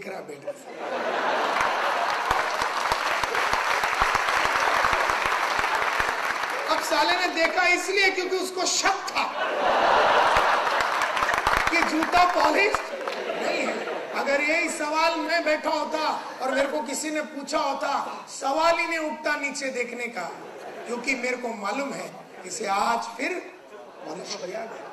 देख रहा बेटा। अब साले ने देखा इसलिए क्योंकि उसको शक था कि जूता पॉलिश नहीं है। अगर यही सवाल मैं बैठा होता और मेरे को किसी ने पूछा होता, सवाल ही नहीं उठता नीचे देखने का, क्योंकि मेरे को मालूम है इसे आज फिर पॉलिश किया गया।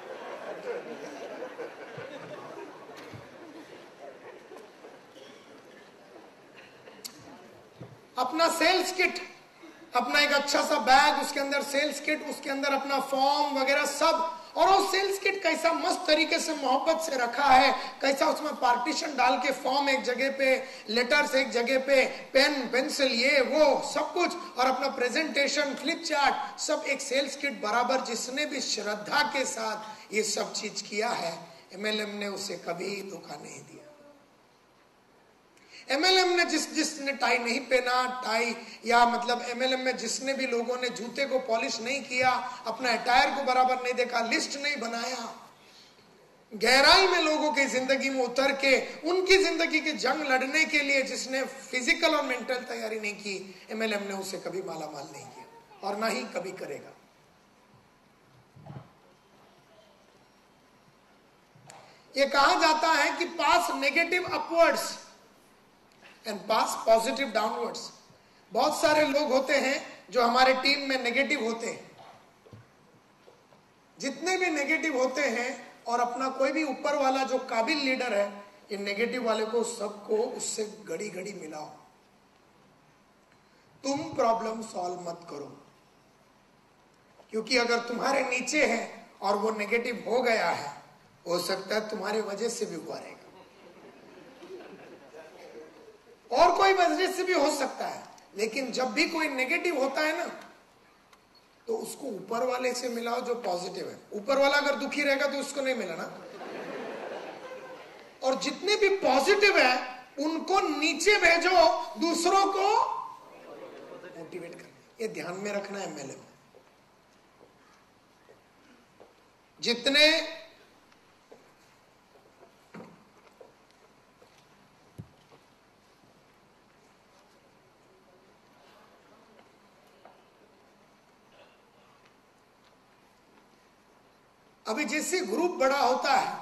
अपना सेल्स किट, अपना एक अच्छा सा बैग, उसके अंदर सेल्स किट, उसके अंदर अपना फॉर्म वगैरह सब, और वो सेल्स किट कैसा मस्त तरीके से मोहब्बत से रखा है, कैसा उसमें पार्टीशन डाल के फॉर्म एक जगह पे, लेटर्स एक जगह पे, पेन पेंसिल ये वो सब कुछ, और अपना प्रेजेंटेशन, फ्लिप चार्ट, सब एक सेल्स किट बराबर। जिसने भी श्रद्धा के साथ ये सब चीज किया है, एमएलएम ने उसे कभी धोखा नहीं दिया। एमएलएम ने जिसने टाई नहीं पहना, टाई या मतलब एमएलएम में जिसने भी लोगों ने जूते को पॉलिश नहीं किया, अपना अटायर को बराबर नहीं देखा, लिस्ट नहीं बनाया, गहराई में लोगों की जिंदगी में उतर के उनकी जिंदगी की जंग लड़ने के लिए जिसने फिजिकल और मेंटल तैयारी नहीं की, एमएलएम ने उसे कभी मालामाल नहीं किया और ना ही कभी करेगा। ये कहा जाता है कि pass negative upwards and pass positive downwards. बहुत सारे लोग होते हैं जो हमारे टीम में नेगेटिव होते हैं। जितने भी नेगेटिव होते हैं और अपना कोई भी ऊपर वाला जो काबिल लीडर है, ये नेगेटिव वाले को सबको उससे घड़ी घड़ी मिलाओ। तुम प्रॉब्लम सॉल्व मत करो, क्योंकि अगर तुम्हारे नीचे है और वो नेगेटिव हो गया है, हो सकता है तुम्हारी वजह से भी हुआ रहेगा, और कोई वजह से भी हो सकता है। लेकिन जब भी कोई नेगेटिव होता है ना, तो उसको ऊपर वाले से मिलाओ जो पॉजिटिव है। ऊपर वाला अगर दुखी रहेगा तो उसको नहीं मिला ना। और जितने भी पॉजिटिव है उनको नीचे भेजो, दूसरों को मोटिवेट करना। ये ध्यान में रखना है एमएलए में। जितने अभी जैसे ग्रुप बड़ा होता है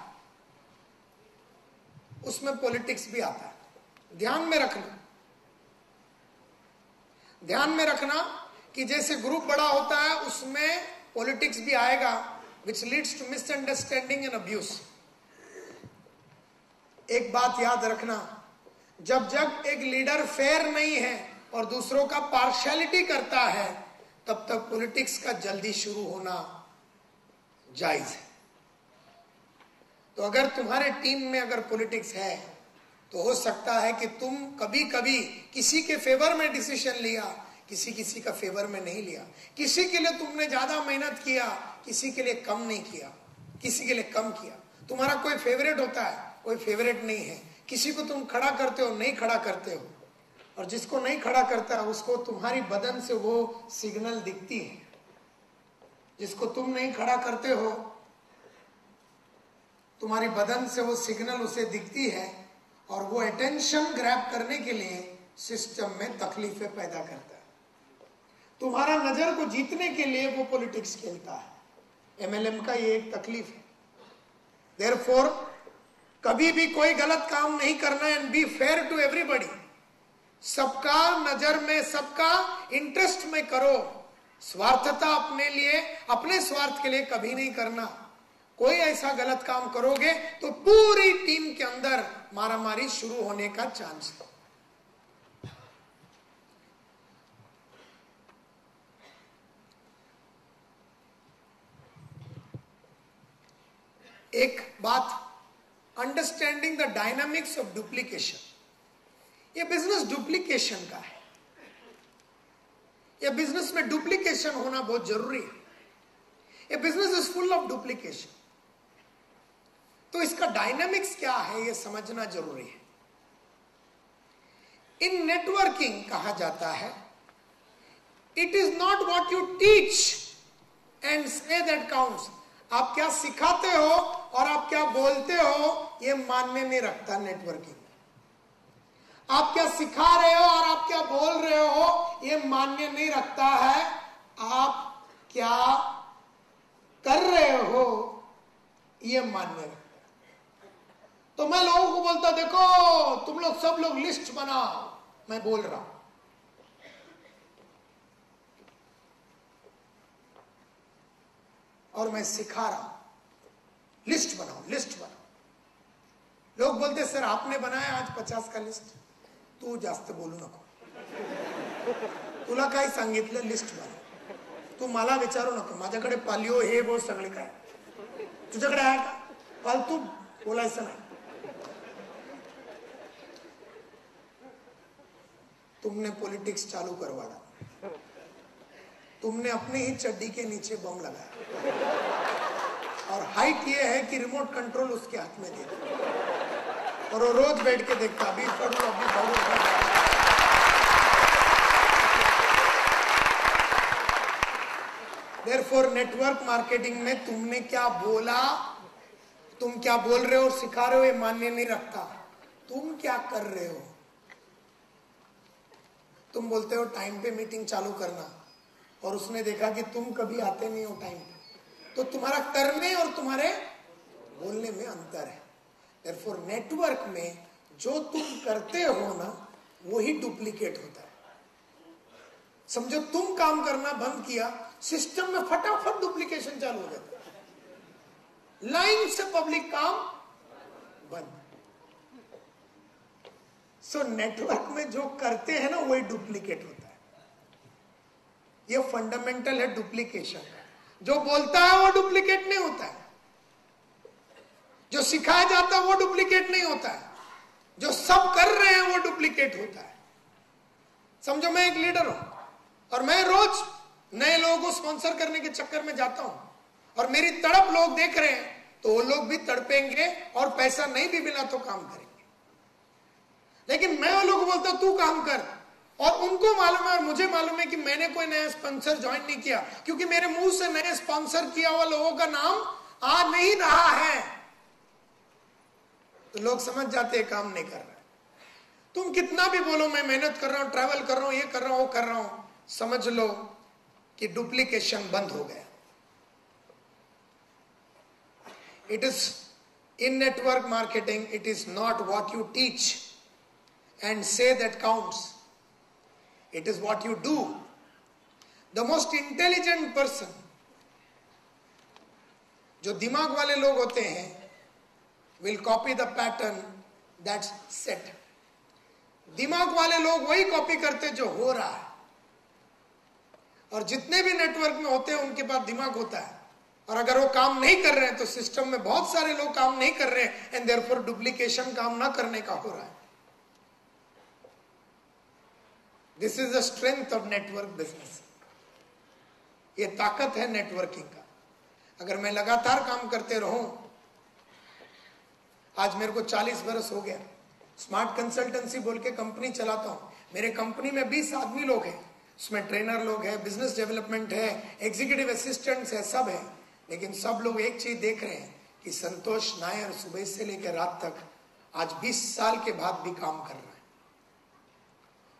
उसमें पॉलिटिक्स भी आता है। ध्यान में रखना कि जैसे ग्रुप बड़ा होता है उसमें पॉलिटिक्स भी आएगा, which leads to misunderstanding and abuse. एक बात याद रखना, जब एक लीडर फेयर नहीं है और दूसरों का पार्शियलिटी करता है, तब तक पॉलिटिक्स का जल्दी शुरू होना जायज है। तो अगर तुम्हारे टीम में अगर पॉलिटिक्स है, तो हो सकता है कि तुम कभी कभी किसी के फेवर में डिसीजन लिया, किसी का फेवर में नहीं लिया। किसी के लिए तुमने ज्यादा मेहनत किया, किसी के लिए कम नहीं किया, किसी के लिए कम किया। तुम्हारा कोई फेवरेट होता है, कोई फेवरेट नहीं है। किसी को तुम खड़ा करते हो, नहीं खड़ा करते हो, और जिसको नहीं खड़ा करता उसको तुम्हारी बदन से वो सिग्नल दिखती है। जिसको तुम नहीं खड़ा करते हो, तुम्हारी बदन से वो सिग्नल उसे दिखती है, और वो अटेंशन ग्रैब करने के लिए सिस्टम में तकलीफें पैदा करता है। तुम्हारा नजर को जीतने के लिए वो पॉलिटिक्स खेलता है। एमएलएम का ये एक तकलीफ है। देयरफॉर कभी भी कोई गलत काम नहीं करना and be fair to everybody. सबका नजर में, सबका इंटरेस्ट में करो। स्वार्थता अपने लिए, अपने स्वार्थ के लिए कभी नहीं करना। कोई ऐसा गलत काम करोगे तो पूरी टीम के अंदर मारामारी शुरू होने का चांस है। एक बात, understanding the dynamics of duplication. ये बिजनेस डुप्लीकेशन का है। ये बिजनेस में डुप्लीकेशन होना बहुत जरूरी है। ये business is full of duplication. तो इसका डायनामिक्स क्या है ये समझना जरूरी है। इन नेटवर्किंग कहा जाता है, it is not what you teach and say that counts. आप क्या सिखाते हो और आप क्या बोलते हो ये मानने नहीं रखता नेटवर्किंग। आप क्या सिखा रहे हो और आप क्या बोल रहे हो ये मान्य नहीं रखता है, आप क्या कर रहे हो ये मान्य रखता है। तो मैं लोगों को बोलता, देखो तुम लोग सब लोग लिस्ट बनाओ, मैं बोल रहा हूं और मैं सिखा रहा हूं, लिस्ट बनाओ, लिस्ट बनाओ। लोग बोलते सर आपने बनाया आज 50 का लिस्ट, तू जास्त बोलू नको, तुला काय सांगितलं लिस्ट बनव, तू मला विचारू नको, माझ्याकडे पालिओ हे वो सगळे काय, तुझ्याकडे आहे का? फालतू बोलायचं नाही। तुमने पॉलिटिक्स चालू करवाया, तुमने अपने ही चड्डी के नीचे बम लगाया और हाइट ये है कि रिमोट कंट्रोल उसके हाथ में दे दो और वो रोज बैठ के देखता, अभी पढ़ू अभी पढ़ू। देयरफॉर नेटवर्क मार्केटिंग में तुमने क्या बोला, तुम क्या बोल रहे हो और सिखा रहे हो ये मान्य नहीं रखता, तुम क्या कर रहे हो। तुम बोलते हो टाइम पे मीटिंग चालू करना और उसने देखा कि तुम कभी आते नहीं हो टाइम पे, तो तुम्हारा करने और तुम्हारे बोलने में अंतर है। देयरफॉर नेटवर्क में जो तुम करते हो ना वही डुप्लीकेट होता है। समझो तुम काम करना बंद किया, सिस्टम में फटाफट डुप्लीकेशन चालू हो जाता है, लाइन से पब्लिक काम बंद। सो नेटवर्क में जो करते हैं ना वही डुप्लीकेट होता है। ये फंडामेंटल है डुप्लीकेशन। जो बोलता है वो डुप्लीकेट नहीं होता है, जो सिखाया जाता है वो डुप्लीकेट नहीं होता है, जो सब कर रहे हैं वो डुप्लीकेट होता है। समझो मैं एक लीडर हूं और मैं रोज नए लोगों को स्पॉन्सर करने के चक्कर में जाता हूं और मेरी तड़प लोग देख रहे हैं, तो वो लोग भी तड़पेंगे और पैसा नहीं भी मिला तो काम करेंगे। लेकिन मैं वो लोग को बोलता हूं तू काम कर, और उनको मालूम है और मुझे मालूम है कि मैंने कोई नया स्पॉन्सर ज्वाइन नहीं किया, क्योंकि मेरे मुंह से नए स्पॉन्सर किया हुआ लोगों का नाम आ नहीं रहा है, तो लोग समझ जाते हैं काम नहीं कर रहा है। तुम कितना भी बोलो मैं मेहनत कर रहा हूं, ट्रैवल कर रहा हूं, ये कर रहा हूं, वो कर रहा हूं, समझ लो कि डुप्लीकेशन बंद हो गया। It is in network marketing, it is not what you teach and say that counts. It is what you do. The most intelligent person, जो दिमाग वाले लोग होते हैं, will copy the pattern that's set. दिमाग वाले लोग वही कॉपी करते जो हो रहा है, और जितने भी नेटवर्क में होते हैं उनके पास दिमाग होता है, और अगर वो काम नहीं कर रहे हैं तो सिस्टम में बहुत सारे लोग काम नहीं कर रहे हैं, एंड देयरफॉर डुप्लीकेशन काम ना करने का हो रहा है। This is the strength of network business. ये ताकत है नेटवर्किंग का। अगर मैं लगातार काम करते रहूं, आज मेरे को 40 बरस हो गया, स्मार्ट कंसल्टेंसी बोल के कंपनी चलाता हूं। मेरे कंपनी में 20 आदमी लोग हैं, उसमें ट्रेनर लोग हैं, बिजनेस डेवलपमेंट है, एग्जीक्यूटिव असिस्टेंट्स है, सब है। लेकिन सब लोग एक चीज देख रहे हैं कि संतोष नायर सुबह से लेकर रात तक आज 20 साल के बाद भी काम कर रहा है,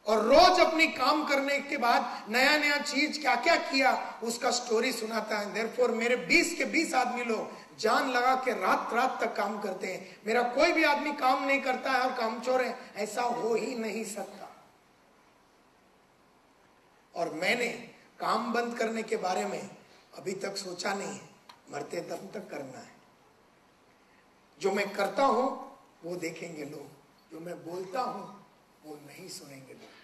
और रोज अपनी काम करने के बाद नया नया चीज क्या क्या किया उसका स्टोरी सुनाता है। देयरफॉर मेरे 20 के 20 आदमी लोग जान लगा के रात रात तक काम करते हैं। मेरा कोई भी आदमी काम नहीं करता है और कामचोर है, ऐसा हो ही नहीं सकता। और मैंने काम बंद करने के बारे में अभी तक सोचा नहीं है, मरते दम तक करना है। जो मैं करता हूं वो देखेंगे लोग, जो मैं बोलता हूं वो नहीं सुनेंगे लोग।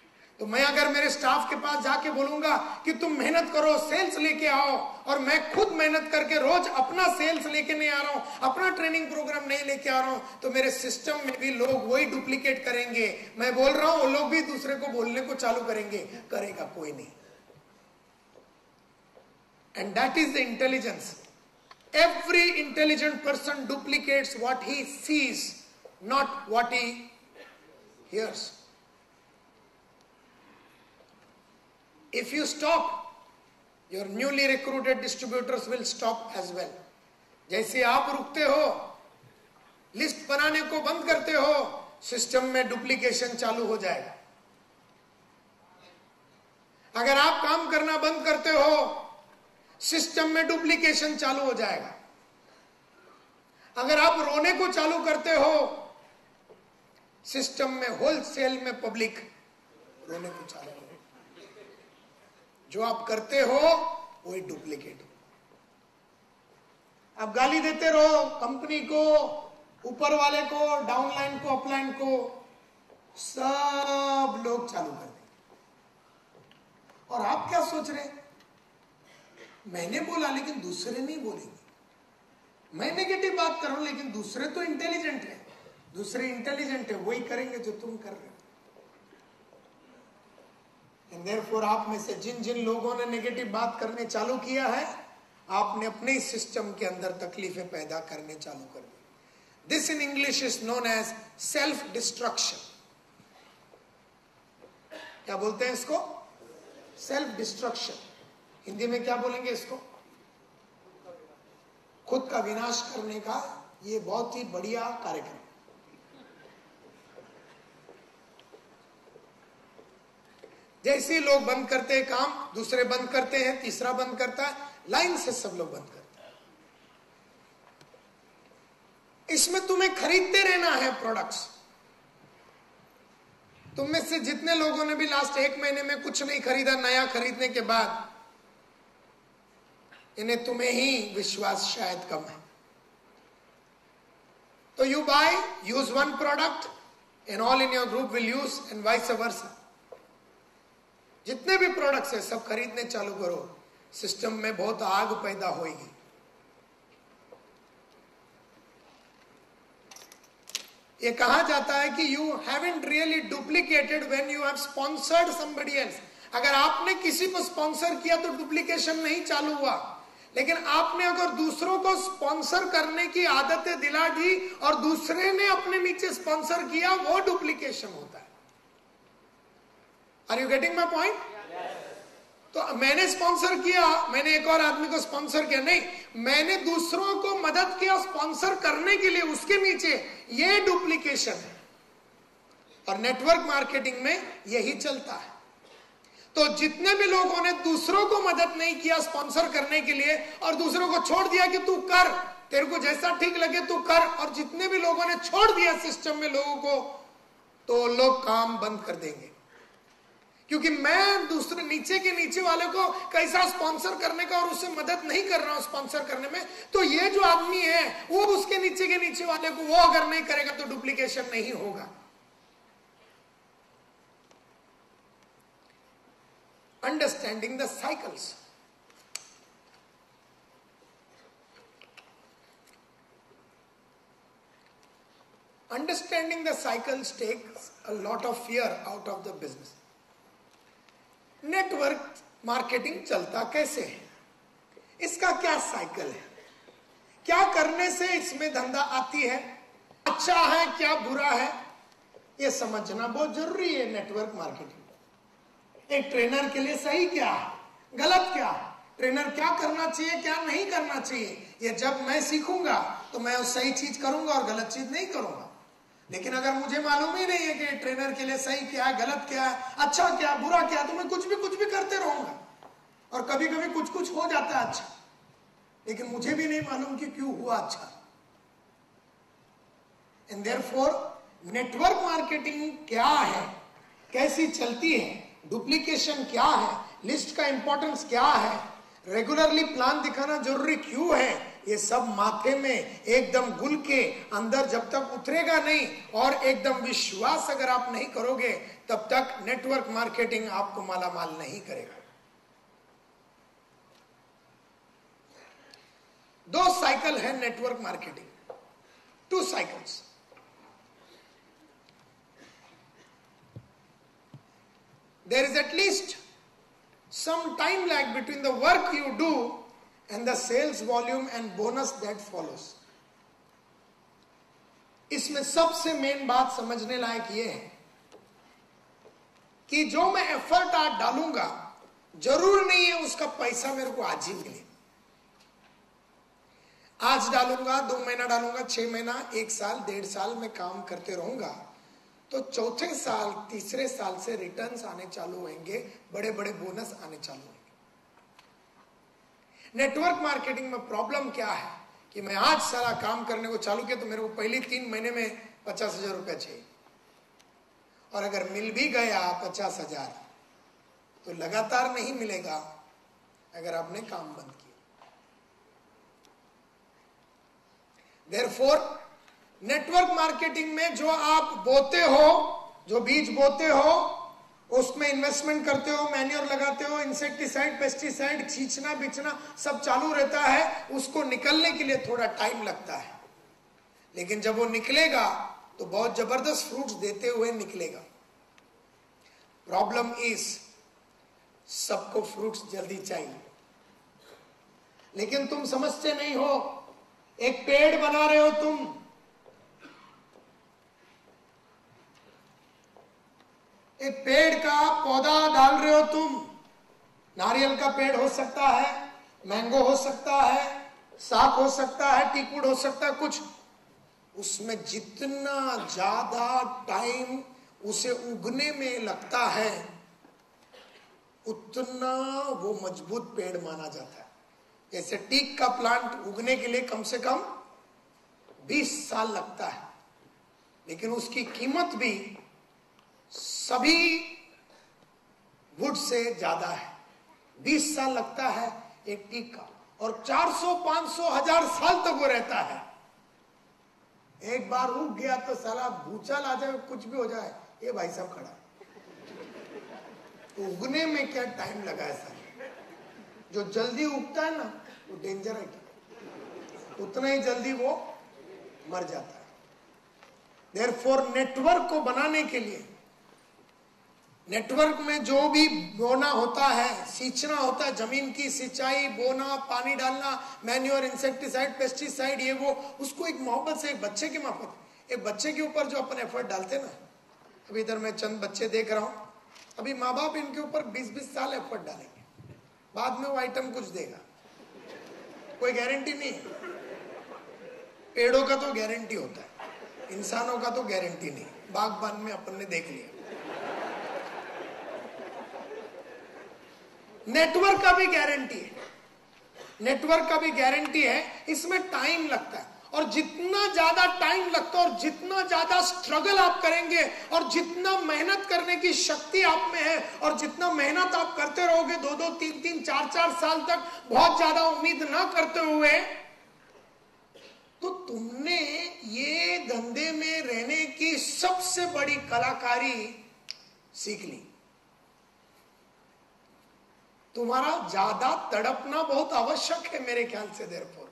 तो मैं अगर मेरे स्टाफ के पास जाके बोलूंगा कि तुम मेहनत करो, सेल्स लेके आओ, और मैं खुद मेहनत करके रोज अपना सेल्स लेके नहीं आ रहा हूं, अपना ट्रेनिंग प्रोग्राम नहीं लेके आ रहा हूं, तो मेरे सिस्टम में भी लोग वही डुप्लीकेट करेंगे। मैं बोल रहा हूं वो लोग भी दूसरे को बोलने को चालू करेंगे, करेगा कोई नहीं। And that is the intelligence. Every intelligent person duplicates what he sees, not what he hears. If you stop, your newly recruited distributors will stop as well. जैसे आप रुकते हो, लिस्ट बनाने को बंद करते हो, सिस्टम में डुप्लीकेशन चालू हो जाएगा। अगर आप काम करना बंद करते हो, सिस्टम में डुप्लीकेशन चालू हो जाएगा। अगर आप रोने को चालू करते हो, सिस्टम में होलसेल में पब्लिक रोने को चालू हो। जो आप करते हो वही डुप्लीकेट हो। आप गाली देते रहो कंपनी को, ऊपर वाले को, डाउनलाइन को, अपलाइन को, सब लोग चालू कर देंगे। और आप क्या सोच रहे हैं? मैंने बोला लेकिन दूसरे नहीं बोलेंगे। मैं नेगेटिव बात कर रहा हूं लेकिन दूसरे तो इंटेलिजेंट है, दूसरे इंटेलिजेंट है, वही करेंगे जो तुम कर रहे हो। एंड देयरफॉर आप में से जिन जिन लोगों ने नेगेटिव बात करने चालू किया है, आपने अपने सिस्टम के अंदर तकलीफें पैदा करने चालू कर दी। This in English is known as self destruction. क्या बोलते हैं इसको? Self destruction. हिंदी में क्या बोलेंगे इसको? खुद का विनाश करने का ये बहुत ही बढ़िया कार्यक्रम। जैसे लोग बंद करते हैं काम, दूसरे बंद करते हैं, तीसरा बंद करता है, लाइन से सब लोग बंद करते हैं। इसमें तुम्हें खरीदते रहना है प्रोडक्ट्स। तुम में से जितने लोगों ने भी लास्ट 1 महीने में कुछ नहीं खरीदा, नया खरीदने के बाद इन्हें तुम्हें ही विश्वास शायद कम है। तो you buy, use one product and all in your group will use and vice versa. जितने भी प्रोडक्ट्स है सब खरीदने चालू करो, सिस्टम में बहुत आग पैदा होगी। ये कहा जाता है कि you haven't really duplicated when you have sponsored somebody else. अगर आपने किसी को स्पॉन्सर किया तो डुप्लीकेशन नहीं चालू हुआ, लेकिन आपने अगर दूसरों को स्पॉन्सर करने की आदतें दिला दी और दूसरे ने अपने नीचे स्पॉन्सर किया, वो डुप्लीकेशन होता है। Are you getting my point? तो मैंने स्पॉन्सर किया, मैंने एक और आदमी को स्पॉन्सर किया, नहीं, मैंने दूसरों को मदद किया स्पॉन्सर करने के लिए, उसके नीचे, ये डुप्लीकेशन है। और नेटवर्क मार्केटिंग में यही चलता है। तो जितने भी लोगों ने दूसरों को मदद नहीं किया स्पॉन्सर करने के लिए और दूसरों को छोड़ दिया कि तू कर, तेरे को जैसा ठीक लगे तू कर, और जितने भी लोगों ने छोड़ दिया सिस्टम में लोगों को, तो लोग काम बंद कर देंगे। क्योंकि मैं दूसरे नीचे के नीचे वाले को कैसा स्पॉन्सर करने का और उससे मदद नहीं कर रहा हूं स्पॉन्सर करने में, तो ये जो आदमी है वो उसके नीचे के नीचे वाले को वो अगर नहीं करेगा तो डुप्लीकेशन नहीं होगा। Understanding the cycles. Understanding the cycles takes a lot of fear out of the business. Network marketing चलता कैसे है? इसका क्या साइकिल है? क्या करने से इसमें धंधा आती है? अच्छा है क्या बुरा है? यह समझना बहुत जरूरी है। नेटवर्क मार्केटिंग एक ट्रेनर के लिए सही क्या है, गलत क्या है, ट्रेनर क्या करना चाहिए क्या नहीं करना चाहिए, ये जब मैं सीखूंगा तो मैं उस सही चीज करूंगा और गलत चीज नहीं करूंगा। लेकिन अगर मुझे मालूम ही नहीं है कि ट्रेनर के लिए सही क्या है, गलत क्या है, अच्छा क्या बुरा क्या, तो मैं कुछ भी करते रहूंगा। और कभी कभी कुछ हो जाता है अच्छा, लेकिन मुझे भी नहीं मालूम कि क्यों हुआ अच्छा। एंड देयरफॉर नेटवर्क मार्केटिंग क्या है, कैसी चलती है, डुप्लीकेशन क्या है, लिस्ट का इंपॉर्टेंस क्या है, रेगुलरली प्लान दिखाना जरूरी क्यों है, ये सब माथे में एकदम घुल के अंदर जब तक उतरेगा नहीं और एकदम विश्वास अगर आप नहीं करोगे तब तक नेटवर्क मार्केटिंग आपको मालामाल नहीं करेगा। 2 साइकिल है network marketing, 2 cycles. There is at least some time lag between the work you do and the sales volume and bonus that follows. इसमें सबसे मेन बात समझने लायक ये है कि जो मैं एफर्ट आज डालूंगा जरूर नहीं है उसका पैसा मेरे को आज ही मिले। आज डालूंगा, 2 महीना डालूंगा, 6 महीना, 1 साल, 1.5 साल में काम करते रहूंगा तो चौथे साल तीसरे साल से रिटर्न्स आने चालू होंगे, बड़े बड़े बोनस आने चालू होंगे। नेटवर्क मार्केटिंग में प्रॉब्लम क्या है कि मैं आज सारा काम करने को चालू किया तो मेरे को पहले 3 महीने में 50,000 रुपया चाहिए, और अगर मिल भी गया 50,000 तो लगातार नहीं मिलेगा अगर आपने काम बंद किया। देयरफॉर नेटवर्क मार्केटिंग में जो आप बोते हो, जो बीज बोते हो, उसमें इन्वेस्टमेंट करते हो, मैन्योर लगाते हो, इंसेक्टिसाइड पेस्टिसाइड खींचना बिचना सब चालू रहता है, उसको निकलने के लिए थोड़ा टाइम लगता है, लेकिन जब वो निकलेगा तो बहुत जबरदस्त फ्रूट्स देते हुए निकलेगा। प्रॉब्लम इज सबको फ्रूट्स जल्दी चाहिए, लेकिन तुम समझते नहीं हो। एक पेड़ बना रहे हो तुम, एक पेड़ का पौधा डाल रहे हो तुम, नारियल का पेड़ हो सकता है, मैंगो हो सकता है, साग हो सकता है, टीकूड हो सकता है, कुछ उसमें जितना ज्यादा टाइम उसे उगने में लगता है उतना वो मजबूत पेड़ माना जाता है। जैसे टीक का प्लांट उगने के लिए कम से कम 20 साल लगता है, लेकिन उसकी कीमत भी सभी वुड से ज्यादा है। 20 साल लगता है एक टीक का, और 400, 500, 1000 साल तक वो रहता है। एक बार उग गया तो साला भूचाल आ जाए, कुछ भी हो जाए, ये भाई साहब खड़ा। तो उगने में क्या टाइम लगा है सर? जो जल्दी उगता है ना वो डेंजर है, उतना ही जल्दी वो मर जाता है। देयरफॉर नेटवर्क को बनाने के लिए, नेटवर्क में जो भी बोना होता है, सींचना होता है, जमीन की सिंचाई, बोना, पानी डालना, मैन्योर, इंसेक्टिसाइड, पेस्टिसाइड, ये वो, उसको एक मोहब्बत से, एक बच्चे के माफक, एक बच्चे के ऊपर जो अपन एफर्ट डालते ना। अभी इधर मैं चंद बच्चे देख रहा हूं, अभी माँ बाप इनके ऊपर 20-20 साल एफर्ट डालेंगे, बाद में वो आइटम कुछ देगा, कोई गारंटी नहीं है। पेड़ों का तो गारंटी होता है, इंसानों का तो गारंटी नहीं। बागबान में अपन ने देख लिया। नेटवर्क का भी गारंटी है, नेटवर्क का भी गारंटी है, इसमें टाइम लगता है, और जितना ज्यादा टाइम लगता है और जितना ज्यादा स्ट्रगल आप करेंगे और जितना मेहनत करने की शक्ति आप में है और जितना मेहनत आप करते रहोगे 2-2, 3-3, 4-4 साल तक, बहुत ज्यादा उम्मीद ना करते हुए, तो तुमने ये धंधे में रहने की सबसे बड़ी कलाकारी सीख ली। तुम्हारा ज्यादा तड़पना बहुत आवश्यक है मेरे ख्याल से, देयरफॉर,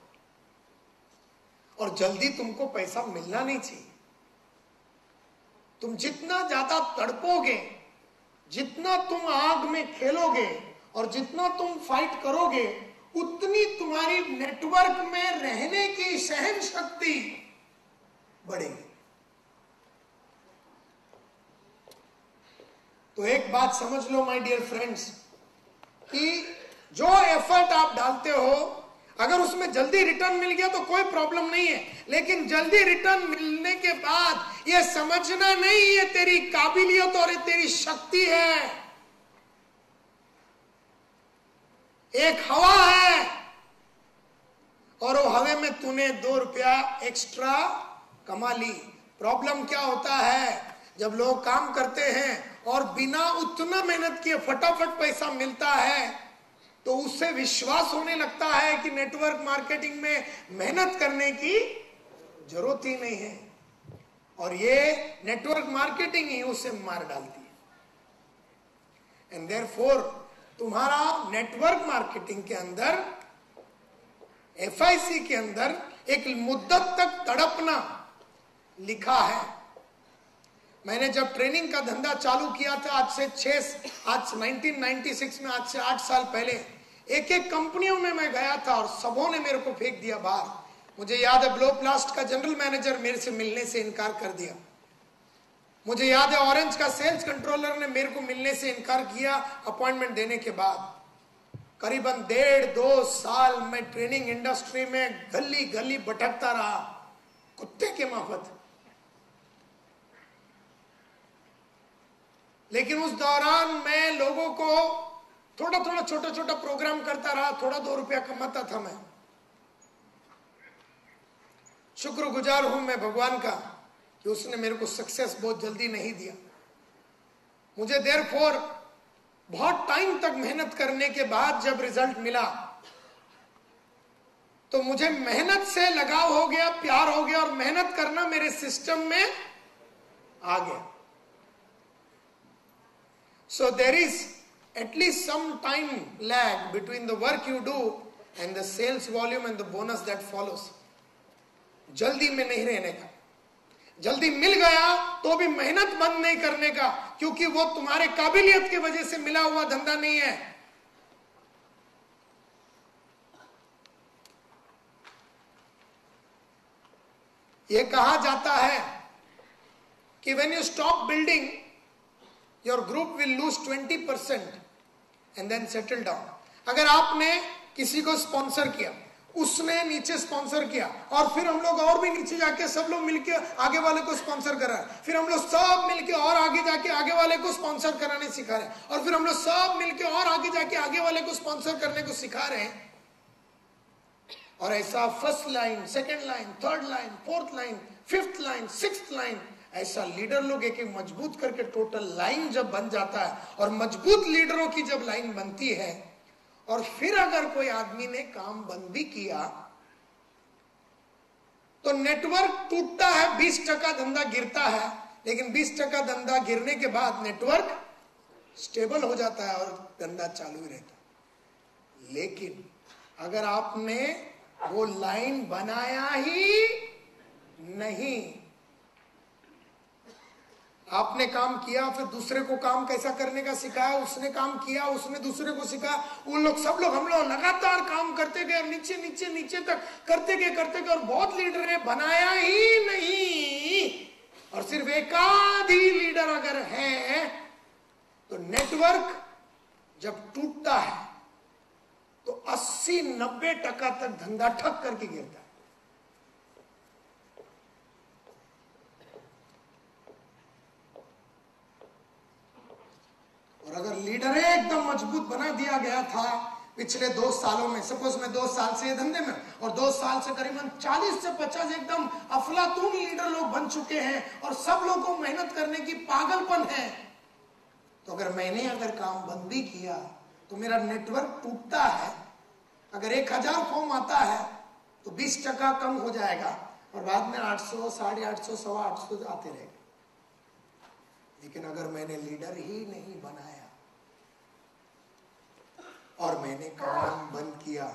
और जल्दी तुमको पैसा मिलना नहीं चाहिए। तुम जितना ज्यादा तड़पोगे, जितना तुम आग में खेलोगे और जितना तुम फाइट करोगे, उतनी तुम्हारी नेटवर्क में रहने की सहन शक्ति बढ़ेगी। तो एक बात समझ लो माय डियर फ्रेंड्स, कि जो एफर्ट आप डालते हो, अगर उसमें जल्दी रिटर्न मिल गया तो कोई प्रॉब्लम नहीं है, लेकिन जल्दी रिटर्न मिलने के बाद यह समझना नहीं ये तेरी काबिलियत और ये तेरी शक्ति है। एक हवा है और वो हवे में तूने 2 रुपया एक्स्ट्रा कमा ली। प्रॉब्लम क्या होता है, जब लोग काम करते हैं और बिना उतना मेहनत किए फटाफट पैसा मिलता है, तो उससे विश्वास होने लगता है कि नेटवर्क मार्केटिंग में मेहनत करने की जरूरत ही नहीं है, और ये नेटवर्क मार्केटिंग ही उसे मार डालती है। एंड देयरफॉर तुम्हारा नेटवर्क मार्केटिंग के अंदर, एफआईसी के अंदर एक मुद्दत तक तड़पना लिखा है। मैंने जब ट्रेनिंग का धंधा चालू किया था आज 1996 में, आज से 8 साल पहले, एक एक कंपनियों में मैं गया था और सबों ने मेरे को फेंक दिया बाहर। मुझे याद है ब्लोप्लास्ट का जनरल मैनेजर मेरे से मिलने से इनकार कर दिया। मुझे याद है ऑरेंज का सेल्स कंट्रोलर ने मेरे को मिलने से इनकार किया अपॉइंटमेंट देने के बाद। करीबन 1.5-2 साल मैं ट्रेनिंग इंडस्ट्री में गली गली भटकता रहा, कुत्ते के माफत। लेकिन उस दौरान मैं लोगों को थोड़ा थोड़ा छोटा छोटा प्रोग्राम करता रहा, थोड़ा 2 रुपया कमाता था मैं। शुक्रगुजार हूं मैं भगवान का कि उसने मेरे को सक्सेस बहुत जल्दी नहीं दिया। मुझे देयरफॉर बहुत टाइम तक मेहनत करने के बाद जब रिजल्ट मिला तो मुझे मेहनत से लगाव हो गया, प्यार हो गया, और मेहनत करना मेरे सिस्टम में आ गया। So there is at least some time lag between the work you do and the sales volume and the bonus that follows. जल्दी में नहीं रहने का। जल्दी मिल गया तो भी मेहनत बंद नहीं करने का, क्योंकि वो तुम्हारे काबिलियत की वजह से मिला हुआ धंधा नहीं है। ये कहा जाता है कि when you stop building, your group will lose 20% and then settle down. अगर आपने किसी को स्पॉन्सर किया, उसने नीचे स्पॉन्सर किया, और फिर हम लोग और भी नीचे जाके सब लोग मिलके आगे वाले को स्पॉन्सर कर रहे हैं, फिर हम लोग सब मिलके और आगे जाके आगे वाले को स्पॉन्सर कराने सिखा रहे हैं, और फिर हम लोग सब मिलके और आगे जाके आगे वाले को स्पॉन्सर करने को सिखा रहे हैं। और ऐसा first line, second line, third line, fourth line, fifth line, sixth line, ऐसा लीडर लोग एक एक मजबूत करके टोटल लाइन जब बन जाता है, और मजबूत लीडरों की जब लाइन बनती है, और फिर अगर कोई आदमी ने काम बंद भी किया तो नेटवर्क टूटता है, 20% धंधा गिरता है, लेकिन 20% धंधा गिरने के बाद नेटवर्क स्टेबल हो जाता है और धंधा चालू ही रहता है। लेकिन अगर आपने वो लाइन बनाया ही नहीं, आपने काम किया, फिर दूसरे को काम कैसा करने का सिखाया, उसने काम किया, उसने दूसरे को सिखाया, उन लोग सब लोग हम लोग लगातार काम करते गए, नीचे नीचे नीचे तक करते गए और बहुत लीडर ने बनाया ही नहीं, और सिर्फ एक आधी लीडर अगर है तो नेटवर्क जब टूटता है तो 80-90% तक धंधा ठप करके गिरता है। और अगर लीडर एकदम मजबूत बना दिया गया था पिछले 2 सालों में, सपोज मैं 2 साल से ये धंधे में, और 2 साल से करीबन 40 से 50 एकदम अफलातून लीडर लोग बन चुके हैं, और सब लोगों को मेहनत करने की पागलपन है, तो अगर मैंने काम बंद भी किया तो मेरा नेटवर्क टूटता है। अगर 1000 फॉर्म आता है तो 20% कम हो जाएगा, और बाद में 800, 850, 850 आते रहेगा। लेकिन अगर मैंने लीडर ही नहीं बनाया और मैंने काम बंद किया,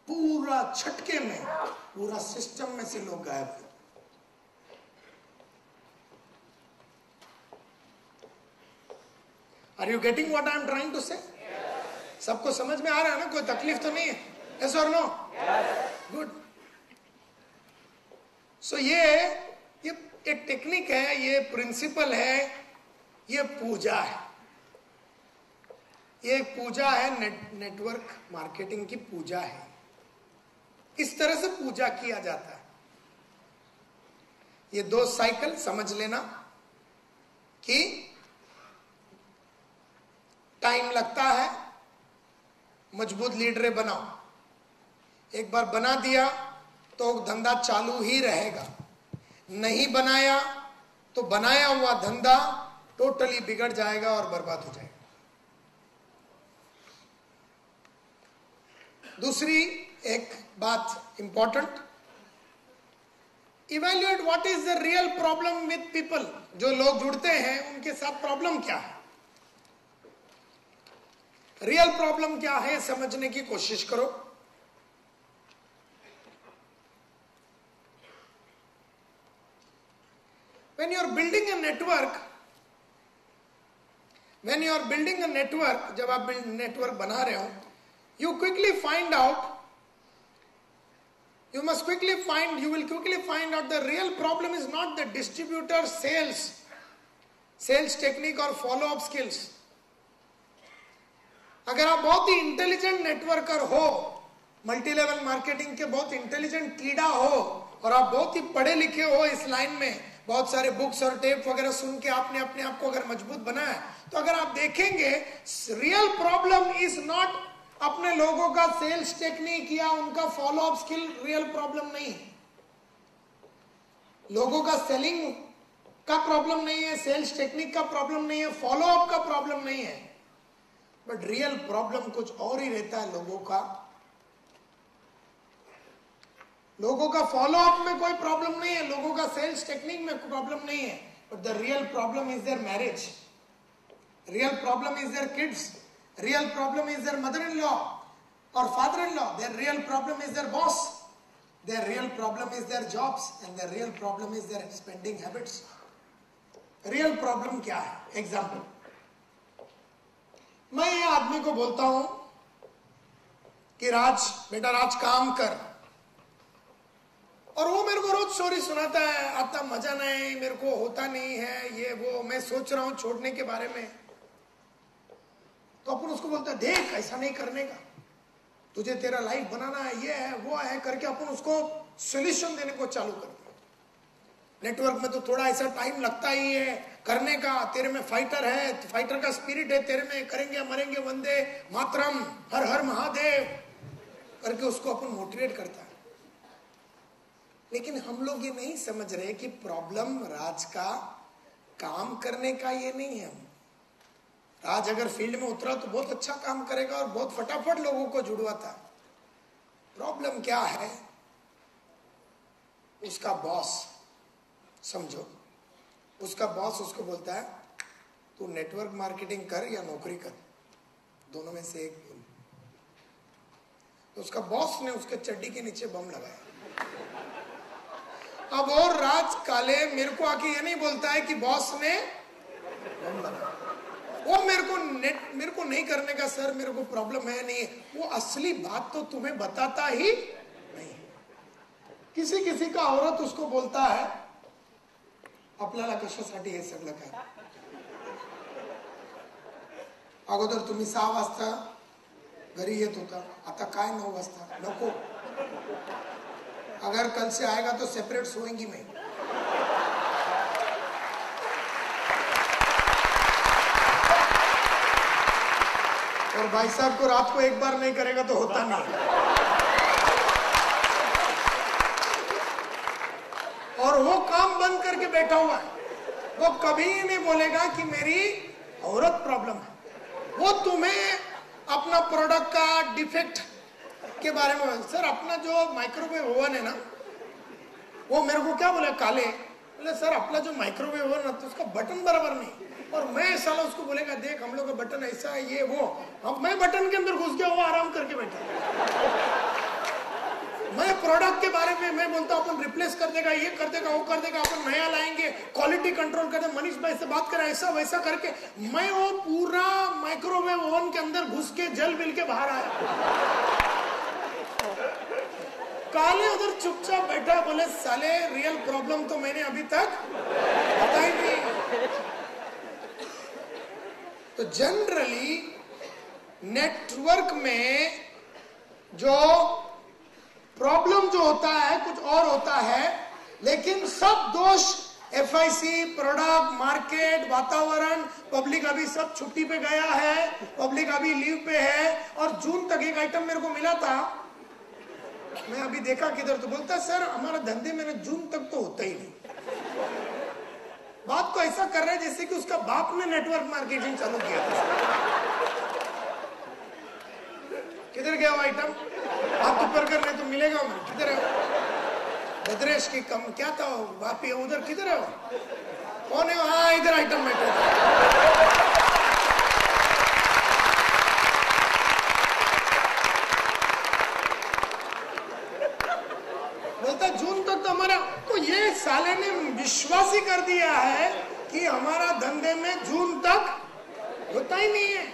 पूरा झटके में पूरा सिस्टम में से लोग गायब हुए। Are you getting what I am trying to say? सबको समझ में आ रहा है ना? कोई तकलीफ तो नहीं है? यस और नो? गुड। सो ये एक टेक्निक है, ये प्रिंसिपल है, ये पूजा है, ये एक पूजा है, नेटवर्क मार्केटिंग की पूजा है। इस तरह से पूजा किया जाता है। ये 2 साइकिल समझ लेना कि टाइम लगता है, मजबूत लीडर बनाओ, एक बार बना दिया तो धंधा चालू ही रहेगा, नहीं बनाया तो बनाया हुआ धंधा टोटली बिगड़ जाएगा और बर्बाद हो जाएगा। दूसरी एक बात important, evaluate what is the real problem with people. जो लोग जुड़ते हैं उनके साथ प्रॉब्लम क्या है, रियल प्रॉब्लम क्या है, समझने की कोशिश करो। When you are building a network, जब आप नेटवर्क बना रहे हो, you will quickly find out the real problem is not the distributor sales technique और follow up skills. अगर आप बहुत ही इंटेलिजेंट नेटवर्कर हो, मल्टी लेवल मार्केटिंग के बहुत इंटेलिजेंट कीड़ा हो, और आप बहुत ही पढ़े लिखे हो इस लाइन में, बहुत सारे बुक्स और टेप वगैरह सुन के आपने अपने आप को अगर मजबूत बनाया, तो अगर आप देखेंगे रियल प्रॉब्लम इज नॉट अपने लोगों का सेल्स टेक्निक या उनका follow up skill real problem नहीं है। लोगों का सेलिंग का प्रॉब्लम नहीं है, सेल्स टेक्निक का प्रॉब्लम नहीं है, फॉलो अप का प्रॉब्लम नहीं है, बट रियल प्रॉब्लम कुछ और ही रहता है। लोगों का फॉलो अप में कोई प्रॉब्लम नहीं है, लोगों का सेल्स टेक्निक में प्रॉब्लम नहीं है, but the real problem is their marriage, real problem is their kids, real problem is their mother in law और father in law, their real problem is their boss, their real problem is their jobs and their real problem is their spending habits. Real problem क्या है? Example, मैं ये आदमी को बोलता हूं कि राज बेटा राज काम कर, और वो मेरे को रोज स्टोरी सुनाता है, आता मजा नहीं, मेरे को होता नहीं है, ये वो, मैं सोच रहा हूं छोड़ने के बारे में। तो अपन उसको बोलता है देख ऐसा नहीं करने का, तुझे तेरा लाइफ बनाना है, ये है वो है करके अपन उसको सोल्यूशन देने को चालू कर दिया। नेटवर्क में तो थोड़ा ऐसा टाइम लगता ही है करने का, तेरे में फाइटर है, फाइटर का स्पिरिट है तेरे में, करेंगे मरेंगे वंदे मातरम हर हर महादेव करके उसको अपन मोटिवेट करता है। लेकिन हम लोग ये नहीं समझ रहे कि प्रॉब्लम राज का काम करने का ये नहीं है। राज अगर फील्ड में उतरा तो बहुत अच्छा काम करेगा और बहुत फटाफट लोगों को जुड़वाता। प्रॉब्लम क्या है? उसका बॉस, समझो उसका बॉस उसको बोलता है तू नेटवर्क मार्केटिंग कर या नौकरी कर, दोनों में से एक बोल। तो उसका बॉस ने उसके चड्डी के नीचे बम लगाया। अब और राज काले मेरे को आके ये नहीं बोलता है कि बॉस ने बम लगाया, वो मेरे को नहीं करने का सर, मेरे को प्रॉब्लम है नहीं, वो असली बात तो तुम्हें बताता ही नहीं। किसी किसी का औरत उसको बोलता है आपल्याला कशासाठी हे सगळं काय, अगोदर तुम्ही 6 वाजता घरी येत होता, आता काय 9 वाजता, नको, अगर कल से आएगा तो सेपरेट सोएंगी मैं। और भाई साहब को रात को एक बार नहीं करेगा तो होता नहीं। और वो काम बंद करके बैठा हुआ है, वो कभी नहीं बोलेगा कि मेरी औरत प्रॉब्लम है। वो तुम्हें अपना प्रोडक्ट का डिफेक्ट के बारे में, सर अपना जो माइक्रोवेव ओवन है ना, वो मेरे को क्या बोले काले, बोले सर अपना जो माइक्रोवेव ओवन है तो उसका बटन बराबर नहीं, और मैं साला उसको बोलेगा देख हम लोग का बटन ऐसा है ये वो, अब मैं बटन के अंदर घुस गया, वो आराम करके बैठा। मैं प्रोडक्ट के बारे में मैं बोलता हूँ अपन रिप्लेस कर देगा, ये कर देगा, वो कर देगा, अपन नया लाएंगे, क्वालिटी कंट्रोल कर दे, मनीष भाई से बात करें ऐसा वैसा करके, मैं वो पूरा माइक्रोवेव ओवन के अंदर घुस के जल बिल के बाहर आया। काले उधर चुपचाप बैठा, बोले साले रियल प्रॉब्लम तो मैंने अभी तक बताई नहीं। तो जनरली नेटवर्क में जो प्रॉब्लम जो होता है कुछ और होता है, लेकिन सब दोष एफआईसी, प्रोडक्ट, मार्केट, वातावरण, पब्लिक अभी सब छुट्टी पे गया है, पब्लिक अभी लीव पे है, और जून तक एक आइटम मेरे को मिला था, मैं अभी देखा किधर, तो बोलता सर हमारा धंधे में जून तक तो होता ही नहीं। बात को ऐसा कर रहे हैं जैसे कि उसका बाप ने नेटवर्क मार्केटिंग चालू किया था। किधर गया वो आइटम? हाथ ऊपर करने तो मिलेगा, किधर है? बद्रेश की कम क्या था बाप, उधर किधर है वो? कौन है? हाँ इधर आइटम बैठे थे। बोलता जून तक तो हमारा, तो ये साले ने विश्वास ही कर दिया है कि हमारा धंधे में जून तक होता ही नहीं है,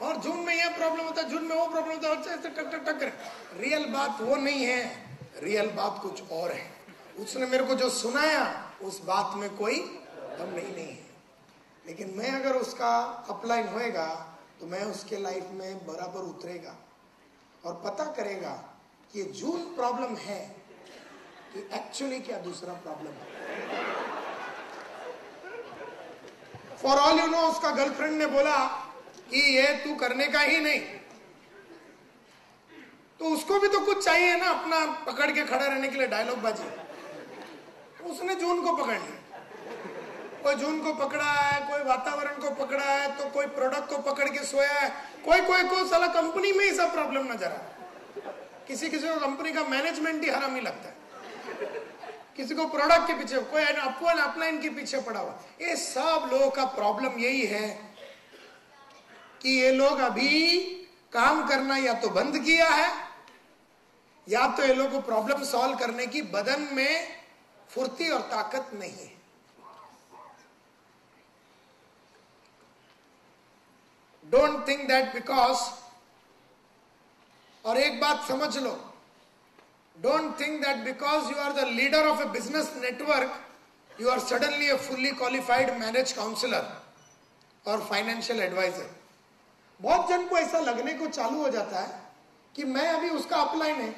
और जून में ये प्रॉब्लम होता है, जून में वो प्रॉब्लम होता है, टक टक टक टक। रियल बात वो नहीं है, रियल बात कुछ और है। उसने मेरे को जो सुनाया उस बात में कोई दम नहीं है, लेकिन मैं अगर उसका अपलाइन होएगा तो मैं उसके लाइफ में बराबर उतरेगा और पता करेगा कि जून प्रॉब्लम है, कि एक्चुअली क्या दूसरा प्रॉब्लम है। फॉर ऑल यू नो उसका गर्लफ्रेंड ने बोला कि ये तू करने का ही नहीं, तो उसको भी तो कुछ चाहिए ना अपना पकड़ के खड़ा रहने के लिए, डायलॉग बाजी। उसने जून को पकड़ लिया, कोई जून को पकड़ा है, कोई वातावरण को पकड़ा है, तो कोई प्रोडक्ट को पकड़ के सोया है, कोई को साला कंपनी में ही सब प्रॉब्लम नजर आ। किसी को कंपनी का मैनेजमेंट ही हरामी लगता है, किसी को प्रोडक्ट के पीछे, कोई अपलाइन के पीछे पड़ा हुआ। ये सब लोगों का प्रॉब्लम यही है कि ये लोग अभी काम करना या तो बंद किया है, या तो ये लोग को प्रॉब्लम सॉल्व करने की बदन में फुर्ती और ताकत नहीं है। डोंट थिंक दैट बिकॉज, और एक बात समझ लो, don't think that because you are the leader of a business network, you are suddenly a fully qualified marriage counselor or financial advisor. बहुत जन को ऐसा लगने को चालू हो जाता है कि मैं अभी उसका अपलाइन है,